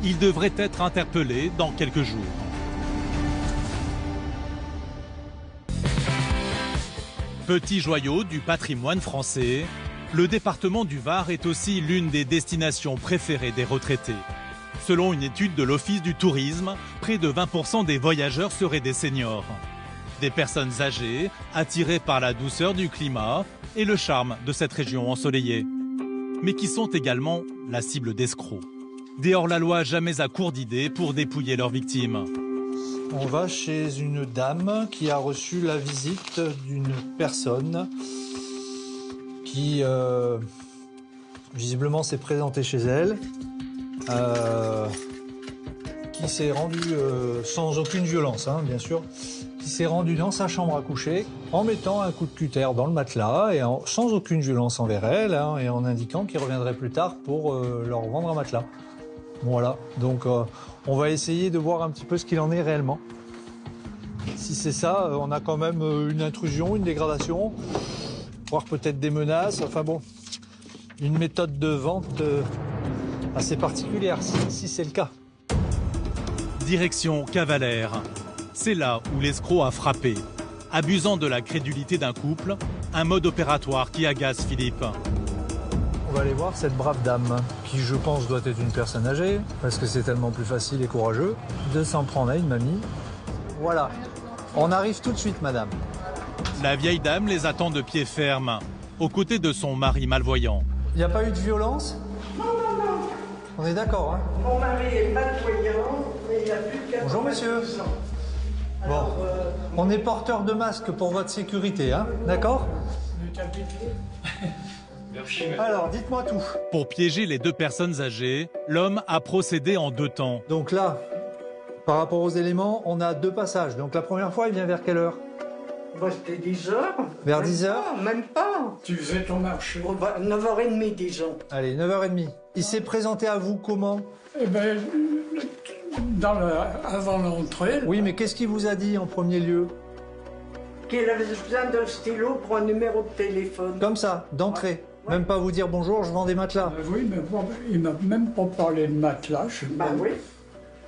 Il devrait être interpellé dans quelques jours. Petit joyau du patrimoine français, le département du Var est aussi l'une des destinations préférées des retraités. Selon une étude de l'Office du tourisme, près de 20% des voyageurs seraient des seniors. Des personnes âgées, attirées par la douceur du climat et le charme de cette région ensoleillée. Mais qui sont également la cible d'escrocs. Des hors-la-loi jamais à court d'idées pour dépouiller leurs victimes. On va chez une dame qui a reçu la visite d'une personne qui visiblement s'est présentée chez elle, qui s'est rendue sans aucune violence, bien sûr, qui s'est rendue dans sa chambre à coucher en mettant un coup de cutter dans le matelas et sans aucune violence envers elle et en indiquant qu'il reviendrait plus tard pour leur vendre un matelas. Voilà, donc on va essayer de voir un petit peu ce qu'il en est réellement. Si c'est ça, on a quand même une intrusion, une dégradation, voire peut-être des menaces, enfin bon, une méthode de vente assez particulière, si c'est le cas. Direction Cavalère. C'est là où l'escroc a frappé. Abusant de la crédulité d'un couple, un mode opératoire qui agace Philippe. On va aller voir cette brave dame, qui je pense doit être une personne âgée, parce que c'est tellement plus facile et courageux de s'en prendre à une mamie. Voilà, on arrive tout de suite, madame. La vieille dame les attend de pied ferme, aux côtés de son mari malvoyant. Il n'y a pas eu de violence? Non, non, non. On est d'accord, hein? Mon mari est malvoyant, mais il a plus de 90 ans. Bonjour, monsieur. Bon, on est porteur de masque pour votre sécurité, hein? D'accord? Alors, dites-moi tout. Pour piéger les deux personnes âgées, l'homme a procédé en 2 temps. Donc là, par rapport aux éléments, on a 2 passages. Donc la première fois, il vient vers quelle heure? Bah, c'était 10h. Vers 10h? Même pas. Tu faisais ton marché. 9h30, disons. Allez, 9h30. Il s'est présenté à vous comment? Eh ben, avant l'entrée. Oui, mais qu'est-ce qu'il vous a dit en premier lieu? Qu'il avait besoin d'un stylo pour un numéro de téléphone. Comme ça, d'entrée. Ouais. Même pas vous dire bonjour, je vends des matelas. Oui, mais bon, il m'a même pas parlé de matelas. Oui.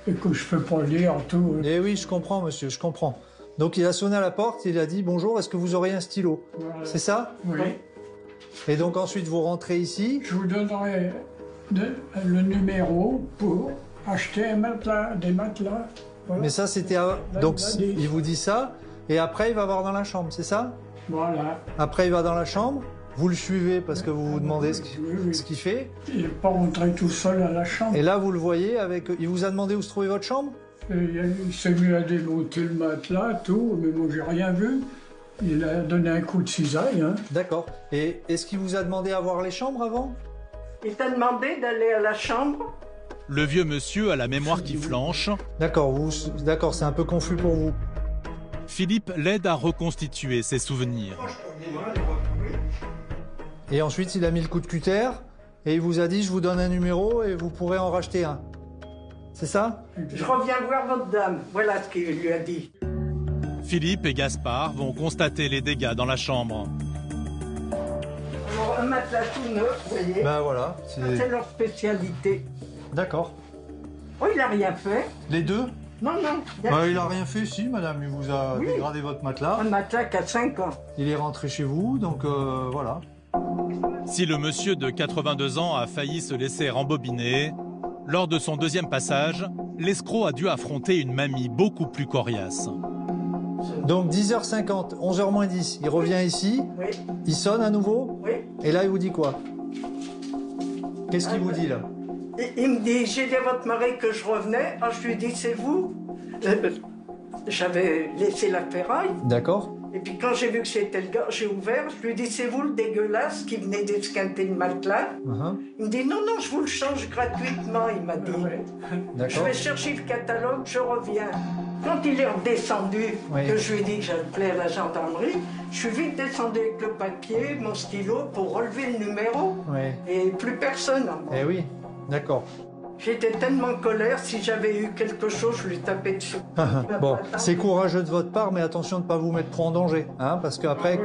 Et que je peux pas lire tout. Eh oui, je comprends, monsieur, je comprends. Donc il a sonné à la porte, il a dit bonjour, est-ce que vous auriez un stylo? Voilà. C'est ça? Oui. Et donc ensuite vous rentrez ici? Je vous donnerai le numéro pour acheter un matelas, des matelas. Voilà. Mais ça c'était... Donc il vous dit ça, et après il va voir dans la chambre, c'est ça? Voilà. Après il va dans la chambre, vous le suivez parce que vous vous demandez ce qu'il fait. Il n'est pas rentré tout seul à la chambre. Et là vous le voyez avec... Il vous a demandé où se trouvait votre chambre? Il s'est mis à démonter le matelas, tout, mais moi j'ai rien vu. Il a donné un coup de cisaille. Hein. D'accord. Et est-ce qu'il vous a demandé à voir les chambres avant? Il t'a demandé d'aller à la chambre? Le vieux monsieur a la mémoire qui flanche. D'accord, c'est un peu confus pour vous. Philippe l'aide à reconstituer ses souvenirs. Et ensuite, il a mis le coup de cutter et il vous a dit, je vous donne un numéro et vous pourrez en racheter un. C'est ça? Je reviens voir votre dame. Voilà ce qu'il lui a dit. Philippe et Gaspard vont constater les dégâts dans la chambre. Alors, un matelas tout neuf, vous voyez. Ben voilà. C'est leur spécialité. D'accord. Oh, il n'a rien fait. Les deux? Non, non. Il a rien fait, si, madame. Il vous a dégradé votre matelas. Un matelas qui a 5 ans. Il est rentré chez vous, donc voilà. Si le monsieur de 82 ans a failli se laisser rembobiner, lors de son deuxième passage, l'escroc a dû affronter une mamie beaucoup plus coriace. Donc 10h50, 11h moins 10, il revient ici, il sonne à nouveau, et là il vous dit quoi? Qu'est-ce qu'il vous dit là? Il me dit, j'ai dit à votre mari que je revenais. Alors je lui ai dit, c'est vous? J'avais laissé la ferraille. D'accord. Et puis quand j'ai vu que c'était le gars, j'ai ouvert, je lui ai dit, c'est vous le dégueulasse qui venait d'esquinter le matelas? Il me dit, non, non, je vous le change gratuitement, il m'a dit. Je vais chercher le catalogue, je reviens. Quand il est redescendu, que je lui ai dit que j'appelais à la gendarmerie, je suis vite descendu avec le papier, mon stylo, pour relever le numéro. Et plus personne en bas. Eh oui, d'accord. J'étais tellement en colère, si j'avais eu quelque chose, je lui tapais dessus. Bon, c'est courageux de votre part, mais attention de ne pas vous mettre trop en danger. Hein, parce qu'après,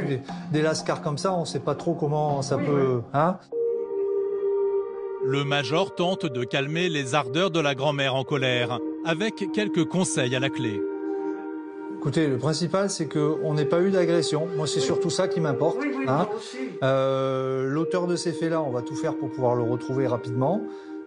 des lascars comme ça, on ne sait pas trop comment ça peut... Hein. Le major tente de calmer les ardeurs de la grand-mère en colère, avec quelques conseils à la clé. Écoutez, le principal, c'est qu'on n'ait pas eu d'agression. Moi, c'est surtout ça qui m'importe. Hein. L'auteur de ces faits-là, on va tout faire pour pouvoir le retrouver rapidement.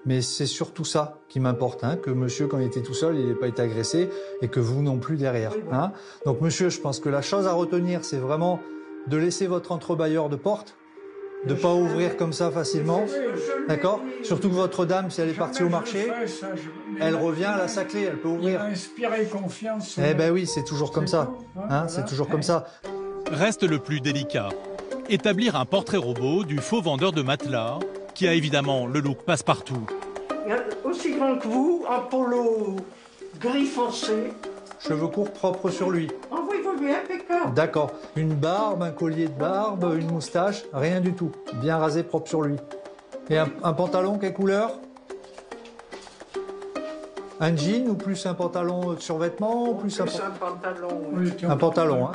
Mais c'est surtout ça qui m'importe, hein, que monsieur, quand il était tout seul, il n'ait pas été agressé et que vous non plus derrière. Hein. Donc monsieur, je pense que la chose à retenir, c'est vraiment de laisser votre entrebâilleur de porte, de ne pas ouvrir comme ça facilement, d'accord? Surtout que votre dame, si elle est partie au marché, elle revient, elle a sa clé, elle peut ouvrir. Il a inspiré confiance. Eh ben oui, c'est toujours comme ça. Hein, c'est toujours comme ça. Reste le plus délicat. Établir un portrait robot du faux vendeur de matelas, qui a évidemment le look passe-partout. Aussi grand que vous, un polo gris foncé. Cheveux courts propres sur lui. Oh oui, oui, impeccable. D'accord. Une barbe, un collier de barbe, une moustache, rien du tout. Bien rasé, propre sur lui. Et un pantalon, quelle couleur? Un jean ou plus un pantalon de survêtement ou plus un pantalon. Oui, un pantalon, hein.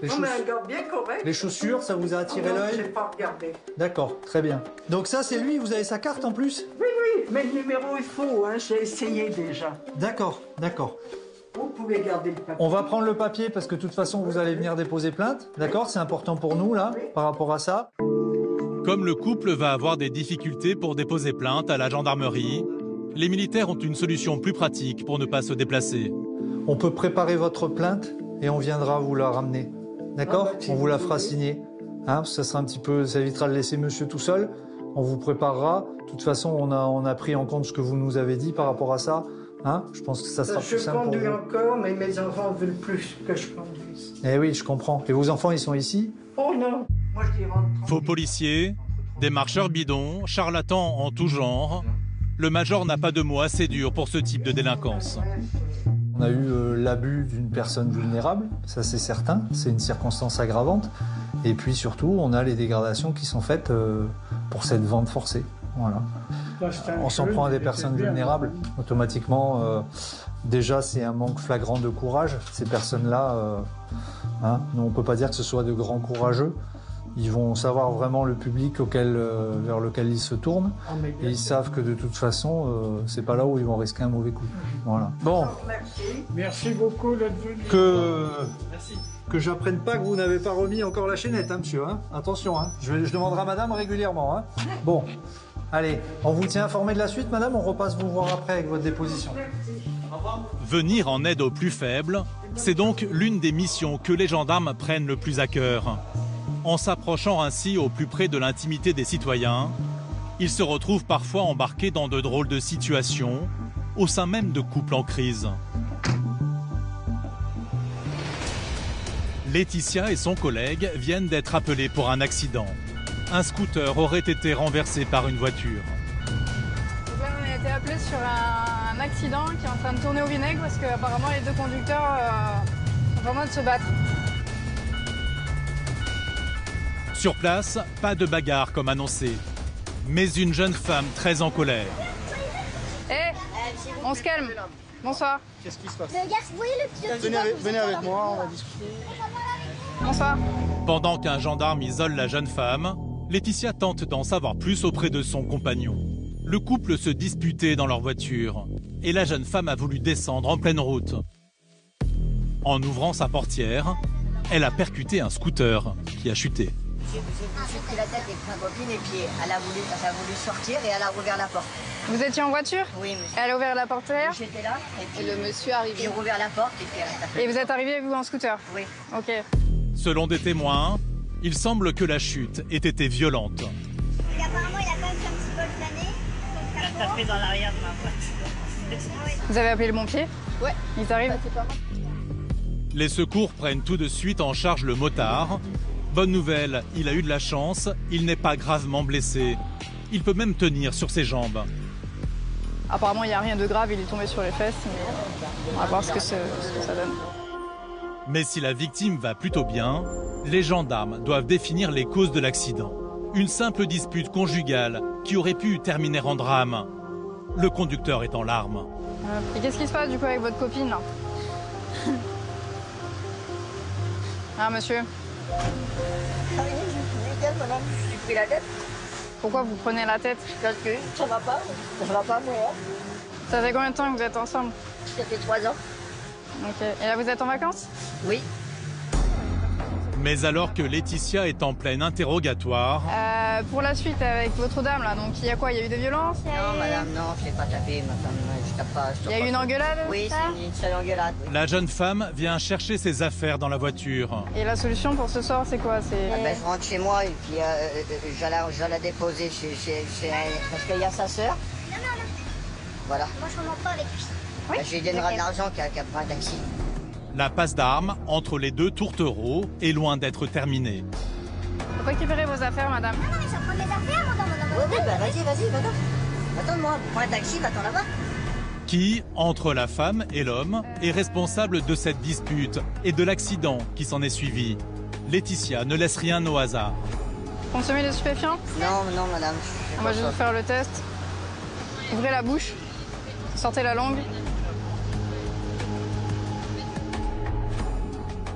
Mais un gars bien correct. Les chaussures, ça vous a attiré l'œil? Je n'ai pas regardé. D'accord, très bien. Donc ça, c'est lui, vous avez sa carte en plus? Oui, oui, mais le numéro est faux, hein, j'ai essayé déjà. D'accord, d'accord. Vous pouvez garder le papier. On va prendre le papier parce que de toute façon, vous allez venir déposer plainte. D'accord, c'est important pour nous, là, par rapport à ça. Comme le couple va avoir des difficultés pour déposer plainte à la gendarmerie, les militaires ont une solution plus pratique pour ne pas se déplacer. On peut préparer votre plainte et on viendra vous la ramener. D'accord? On vous la fera signer. Hein, ça sera un petit peu, ça évitera de laisser monsieur tout seul. On vous préparera. De toute façon, on a pris en compte ce que vous nous avez dit par rapport à ça. Hein, je pense que ça sera plus simple pour vous. Je conduis encore, mais mes enfants veulent plus que je conduise. Eh oui, je comprends. Et vos enfants, ils sont ici? Oh non, moi je les rentre. Faux policiers, Démarcheur bidon, charlatan en tout genre, le major n'a pas de mots assez durs pour ce type de délinquance. On a eu l'abus d'une personne vulnérable, ça c'est certain, c'est une circonstance aggravante. Et puis surtout, on a les dégradations qui sont faites pour cette vente forcée. Voilà. On s'en prend à des personnes vulnérables, automatiquement, déjà c'est un manque flagrant de courage. Ces personnes-là, on ne peut pas dire que ce soit de grands courageux. Ils vont savoir vraiment le public vers lequel ils se tournent. Et ils savent que de toute façon, c'est pas là où ils vont risquer un mauvais coup. Voilà. Bon. Merci beaucoup d'être venu. Que j'apprenne pas que vous n'avez pas remis encore la chaînette, hein, monsieur. Hein. Attention, hein. Je demanderai à madame régulièrement. Hein. Bon. Allez, on vous tient informé de la suite, madame. On repasse vous voir après avec votre déposition. Venir en aide aux plus faibles, c'est donc l'une des missions que les gendarmes prennent le plus à cœur. En s'approchant ainsi au plus près de l'intimité des citoyens, ils se retrouvent parfois embarqués dans de drôles de situations, au sein même de couples en crise. Laetitia et son collègue viennent d'être appelés pour un accident. Un scooter aurait été renversé par une voiture. Donc là, on a été appelés sur un accident qui est en train de tourner au vinaigre parce qu'apparemment les deux conducteurs sont en train de se battre. Sur place, pas de bagarre comme annoncé, mais une jeune femme très en colère. On se calme. Bonsoir. Qu'est-ce qui se passe? Venez avec moi, on va discuter. Bonsoir. Pendant qu'un gendarme isole la jeune femme, Laetitia tente d'en savoir plus auprès de son compagnon. Le couple se disputait dans leur voiture et la jeune femme a voulu descendre en pleine route. En ouvrant sa portière, elle a percuté un scooter qui a chuté. J'ai pris la tête avec ma copine et puis elle a voulu sortir et elle a ouvert la porte. Vous étiez en voiture? Oui, monsieur. Elle a ouvert la portière? J'étais là et puis le monsieur arrivé. J'ai ouvert la porte et puis elle a tapé. Et vous êtes arrivé vous en scooter? Oui. Ok. Selon des témoins, il semble que la chute ait été violente. Et apparemment, il a quand même fait un petit peu planer. Elle a tapé dans l'arrière de ma boîte. Vous avez appelé le pompier? Ouais. Ils arrivent? Les secours prennent tout de suite en charge le motard. Bonne nouvelle, il a eu de la chance, il n'est pas gravement blessé. Il peut même tenir sur ses jambes. Apparemment, il n'y a rien de grave, il est tombé sur les fesses, mais on va voir ce que ça donne. Mais si la victime va plutôt bien, les gendarmes doivent définir les causes de l'accident. Une simple dispute conjugale qui aurait pu terminer en drame. Le conducteur est en larmes. Et qu'est-ce qui se passe du coup avec votre copine là? Ah monsieur? J'ai pris la tête. Pourquoi vous prenez la tête? Parce que ça va pas moi. Ça fait combien de temps que vous êtes ensemble? Ça fait 3 ans. Ok. Et là vous êtes en vacances? Oui. Mais alors que Laetitia est en plein interrogatoire... Pour la suite avec votre dame là, donc il y a quoi? Il y a eu des violences? Non madame, non, je ne l'ai pas tapé, madame, je tape pas. Il y a eu une engueulade? Oui, c'est une seule engueulade. Oui. La jeune femme vient chercher ses affaires dans la voiture. Et la solution pour ce soir c'est quoi? Je rentre chez moi et puis je la déposer chez elle, parce qu'il y a sa sœur. Non. Voilà. Moi, je ne remonte pas avec lui. Oui, je lui donnerai de l'argent qu'elle prend un taxi. La passe d'armes entre les deux tourtereaux est loin d'être terminée. Vous récupérez vos affaires, madame? Non, mais ça prend mes affaires, madame. Oui, bah vas-y, va-t'en. Attends-moi, prends un taxi, va-t'en là-bas. Qui, entre la femme et l'homme, est responsable de cette dispute et de l'accident qui s'en est suivi? Laetitia ne laisse rien au hasard. Consommez des stupéfiants? Non, madame. Moi, je vais vous faire le test. Ouvrez la bouche. Sortez la langue.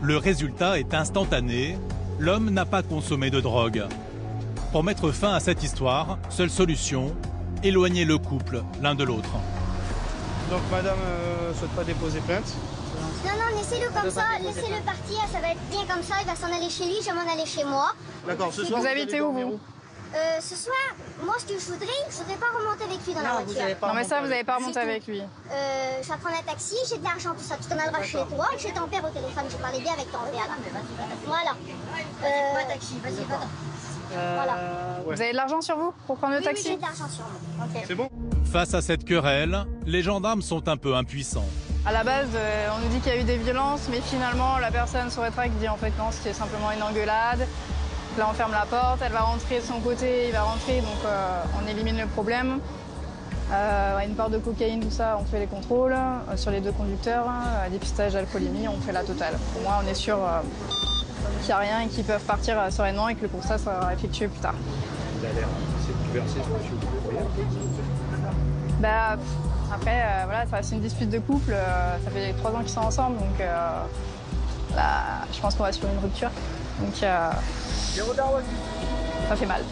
Le résultat est instantané. L'homme n'a pas consommé de drogue. Pour mettre fin à cette histoire, seule solution, éloigner le couple l'un de l'autre. Donc madame ne souhaite pas déposer plainte? Non, laissez-le comme ça, laissez-le partir, ça va être bien comme ça, il va s'en aller chez lui, je vais m'en aller chez moi. D'accord, ce soir vous habitez où vous? Ce soir, moi ce que je voudrais pas remonter avec lui dans la voiture. Non mais ça vous n'avez pas remonté avec lui. Je vais prendre un taxi, j'ai de l'argent, tout ça, tu t'en alleras chez toi, j'ai ton père au téléphone, je parlais bien avec ton père. Voilà. Pas taxi, vas-y, va-t'en. Voilà. Vous avez de l'argent sur vous pour prendre le taxi? Oui, j'ai de l'argent sur moi. Okay. C'est bon. Face à cette querelle, les gendarmes sont un peu impuissants. À la base, on nous dit qu'il y a eu des violences, mais finalement, la personne se rétracte, dit en fait non, c'était simplement une engueulade. Là, on ferme la porte, elle va rentrer de son côté, il va rentrer, donc on élimine le problème. Une part de cocaïne, tout ça, on fait les contrôles. Sur les deux conducteurs, dépistage d'alcoolémie, on fait la totale. Au moins, on est sûr qu'il n'y a rien et qu'ils peuvent partir sereinement et que le constat sera effectué plus tard. Il a l'air assez bouleversé, ce monsieur, vous voyez. Après, voilà, c'est une dispute de couple. Ça fait 3 ans qu'ils sont ensemble, donc là, je pense qu'on va sur une rupture. Donc, ça fait mal.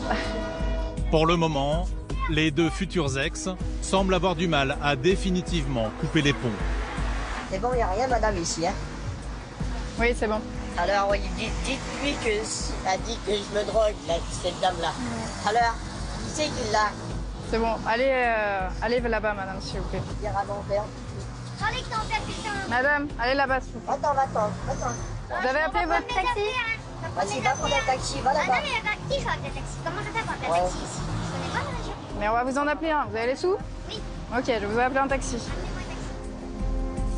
Pour le moment, les deux futurs ex semblent avoir du mal à définitivement couper les ponts. C'est bon, il n'y a rien, madame, ici, hein? Oui, c'est bon. Alors, oui, dites-lui que a dit que je me drogue, là, cette dame-là. Alors, qui c'est qui l'a? C'est bon, allez là-bas, madame, s'il vous plaît. Dire à mon père. Allez, que t'en fais, putain. Madame, allez là-bas, s'il vous plaît. Attends. Vous avez appelé votre taxi? Vas-y, va prendre un taxi, va là-bas. Ah non, mais il y a qui fait appeler taxi? Comment ça fait pour appeler taxi ici? Je connais pas la région. Mais on va vous en appeler un. Vous avez les sous? Oui. Ok, je vous ai appelé un taxi.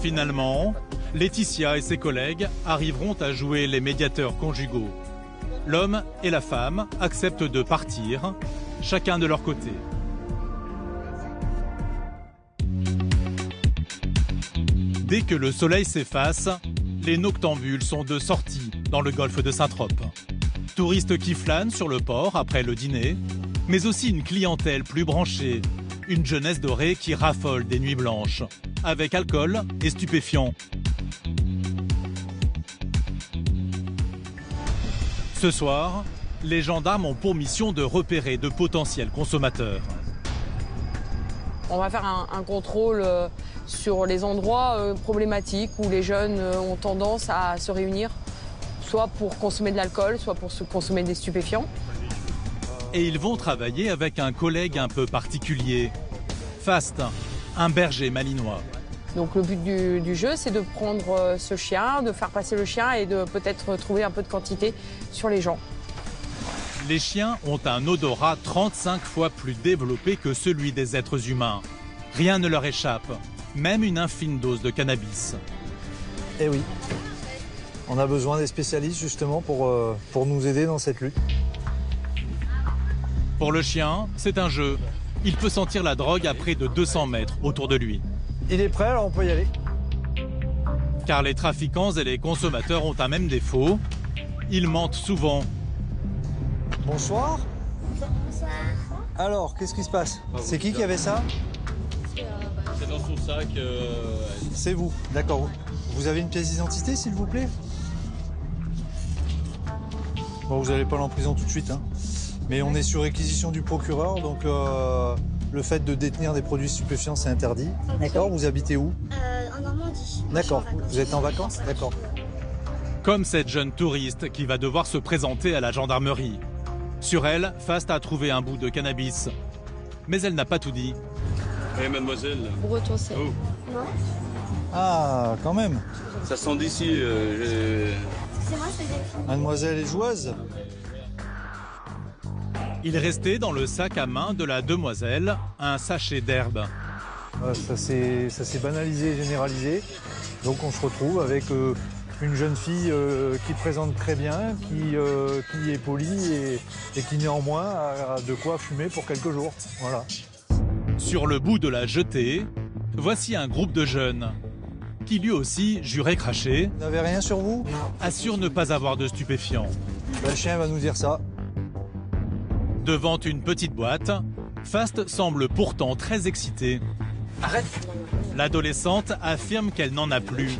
Finalement, Laetitia et ses collègues arriveront à jouer les médiateurs conjugaux. L'homme et la femme acceptent de partir, chacun de leur côté. Dès que le soleil s'efface, les noctambules sont de sortie dans le golfe de Saint-Trope. Touristes qui flânent sur le port après le dîner, mais aussi une clientèle plus branchée, une jeunesse dorée qui raffole des nuits blanches, avec alcool et stupéfiants. Ce soir, les gendarmes ont pour mission de repérer de potentiels consommateurs. On va faire un contrôle sur les endroits problématiques où les jeunes ont tendance à se réunir, soit pour consommer de l'alcool, soit pour se consommer des stupéfiants. Et ils vont travailler avec un collègue un peu particulier, Fast, un berger malinois. Donc le but du jeu, c'est de prendre ce chien, de faire passer le chien et de peut-être trouver un peu de quantité sur les gens. Les chiens ont un odorat 35 fois plus développé que celui des êtres humains. Rien ne leur échappe, même une infime dose de cannabis. Eh oui, on a besoin des spécialistes justement pour nous aider dans cette lutte. Pour le chien, c'est un jeu. Il peut sentir la drogue à près de 200 mètres autour de lui. Il est prêt, alors on peut y aller. Car les trafiquants et les consommateurs ont un même défaut. Ils mentent souvent. Bonsoir. Bonsoir. Alors, qu'est-ce qui se passe? C'est qui avait ça? C'est dans son sac. C'est vous, d'accord. Vous avez une pièce d'identité, s'il vous plaît? Bon, vous n'allez pas aller en prison tout de suite, hein. Mais on est sur réquisition du procureur, donc le fait de détenir des produits stupéfiants, c'est interdit. D'accord. Vous habitez où? En Normandie. D'accord. Vous êtes en vacances? D'accord. Comme cette jeune touriste qui va devoir se présenter à la gendarmerie. Sur elle, Fast a trouvé un bout de cannabis. Mais elle n'a pas tout dit. Eh mademoiselle. Breton, c'est. Oh. Non. Ah, quand même. Ça sent d'ici. C'est moi, c'est Delphine. Mademoiselle est joueuse. Il restait dans le sac à main de la demoiselle un sachet d'herbe. Ça s'est banalisé et généralisé. Donc on se retrouve avec une jeune fille qui présente très bien, qui est polie et qui néanmoins a de quoi fumer pour quelques jours. Voilà. Sur le bout de la jetée, voici un groupe de jeunes qui lui aussi, juré craché, vous n'avez rien sur vous? assure ne pas avoir de stupéfiants. Le chien va nous dire ça. Devant une petite boîte, Fast semble pourtant très excitée. Arrête. L'adolescente affirme qu'elle n'en a plus.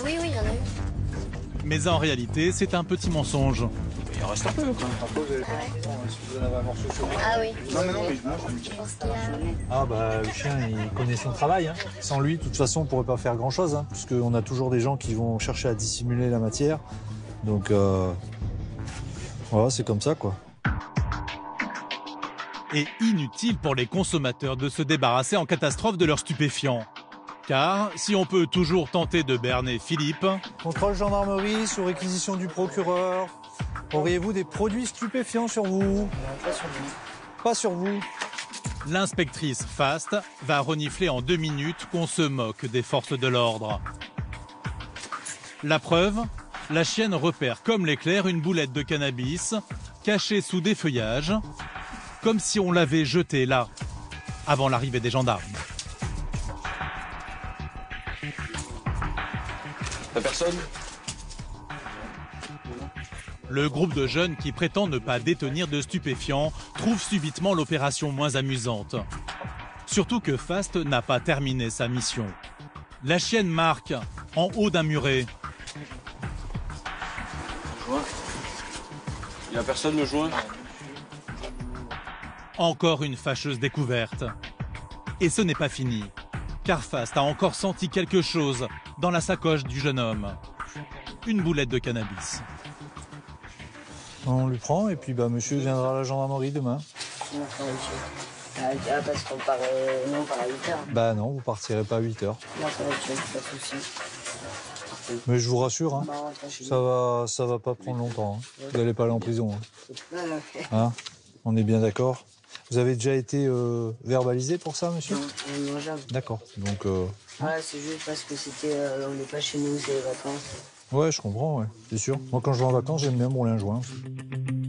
Oui, j'en ai eu. Mais en réalité, c'est un petit mensonge. Il en reste un peu quand même. Ah oui. Non, mais moi Ah bah le chien il connaît son travail. Hein. Sans lui, de toute façon, on pourrait pas faire grand chose, hein, puisqu'on a toujours des gens qui vont chercher à dissimuler la matière. Donc voilà, c'est comme ça quoi. Et inutile pour les consommateurs de se débarrasser en catastrophe de leurs stupéfiants. Car si on peut toujours tenter de berner Philippe... Contrôle gendarmerie sous réquisition du procureur. Auriez-vous des produits stupéfiants sur vous? Pas sur vous. Pas sur vous. L'inspectrice Fast va renifler en 2 minutes qu'on se moque des forces de l'ordre. La preuve, la chienne repère comme l'éclair une boulette de cannabis caché sous des feuillages, comme si on l'avait jeté là, avant l'arrivée des gendarmes. T'as personne? Le groupe de jeunes qui prétend ne pas détenir de stupéfiants trouve subitement l'opération moins amusante. Surtout que Fast n'a pas terminé sa mission. La chienne marque en haut d'un muret. Il n'y a personne me joint. Encore une fâcheuse découverte. Et ce n'est pas fini, car Fast a encore senti quelque chose dans la sacoche du jeune homme. Une boulette de cannabis. On lui prend et puis monsieur viendra à la gendarmerie demain. Parce qu'on part, non, on part à 8h. Bah non, vous partirez pas à 8h. Non, ça va être pas de souci. Mais je vous rassure, hein, ça va pas prendre longtemps. Hein. Vous n'allez pas aller en prison. Hein. Hein, on est bien d'accord. Vous avez déjà été verbalisé pour ça, monsieur? Non, jamais. D'accord. Donc. Ouais, c'est juste parce que c'était, on n'est pas chez nous, c'est les vacances. Ouais, je comprends, ouais, c'est sûr. Moi, quand je vais en vacances, j'aime bien rouler un joint.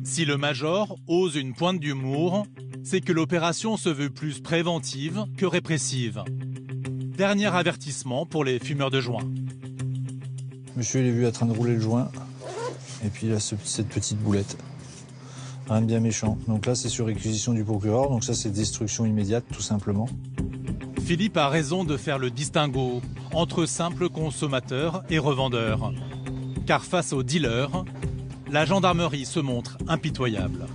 Si le major ose une pointe d'humour, c'est que l'opération se veut plus préventive que répressive. Dernier avertissement pour les fumeurs de joint. Monsieur, il est vu en train de rouler le joint. Et puis il a cette petite boulette. Rien de bien méchant. Donc là, c'est sur réquisition du procureur. Donc ça, c'est destruction immédiate, tout simplement. Philippe a raison de faire le distinguo entre simples consommateurs et revendeurs. Car face aux dealers, la gendarmerie se montre impitoyable.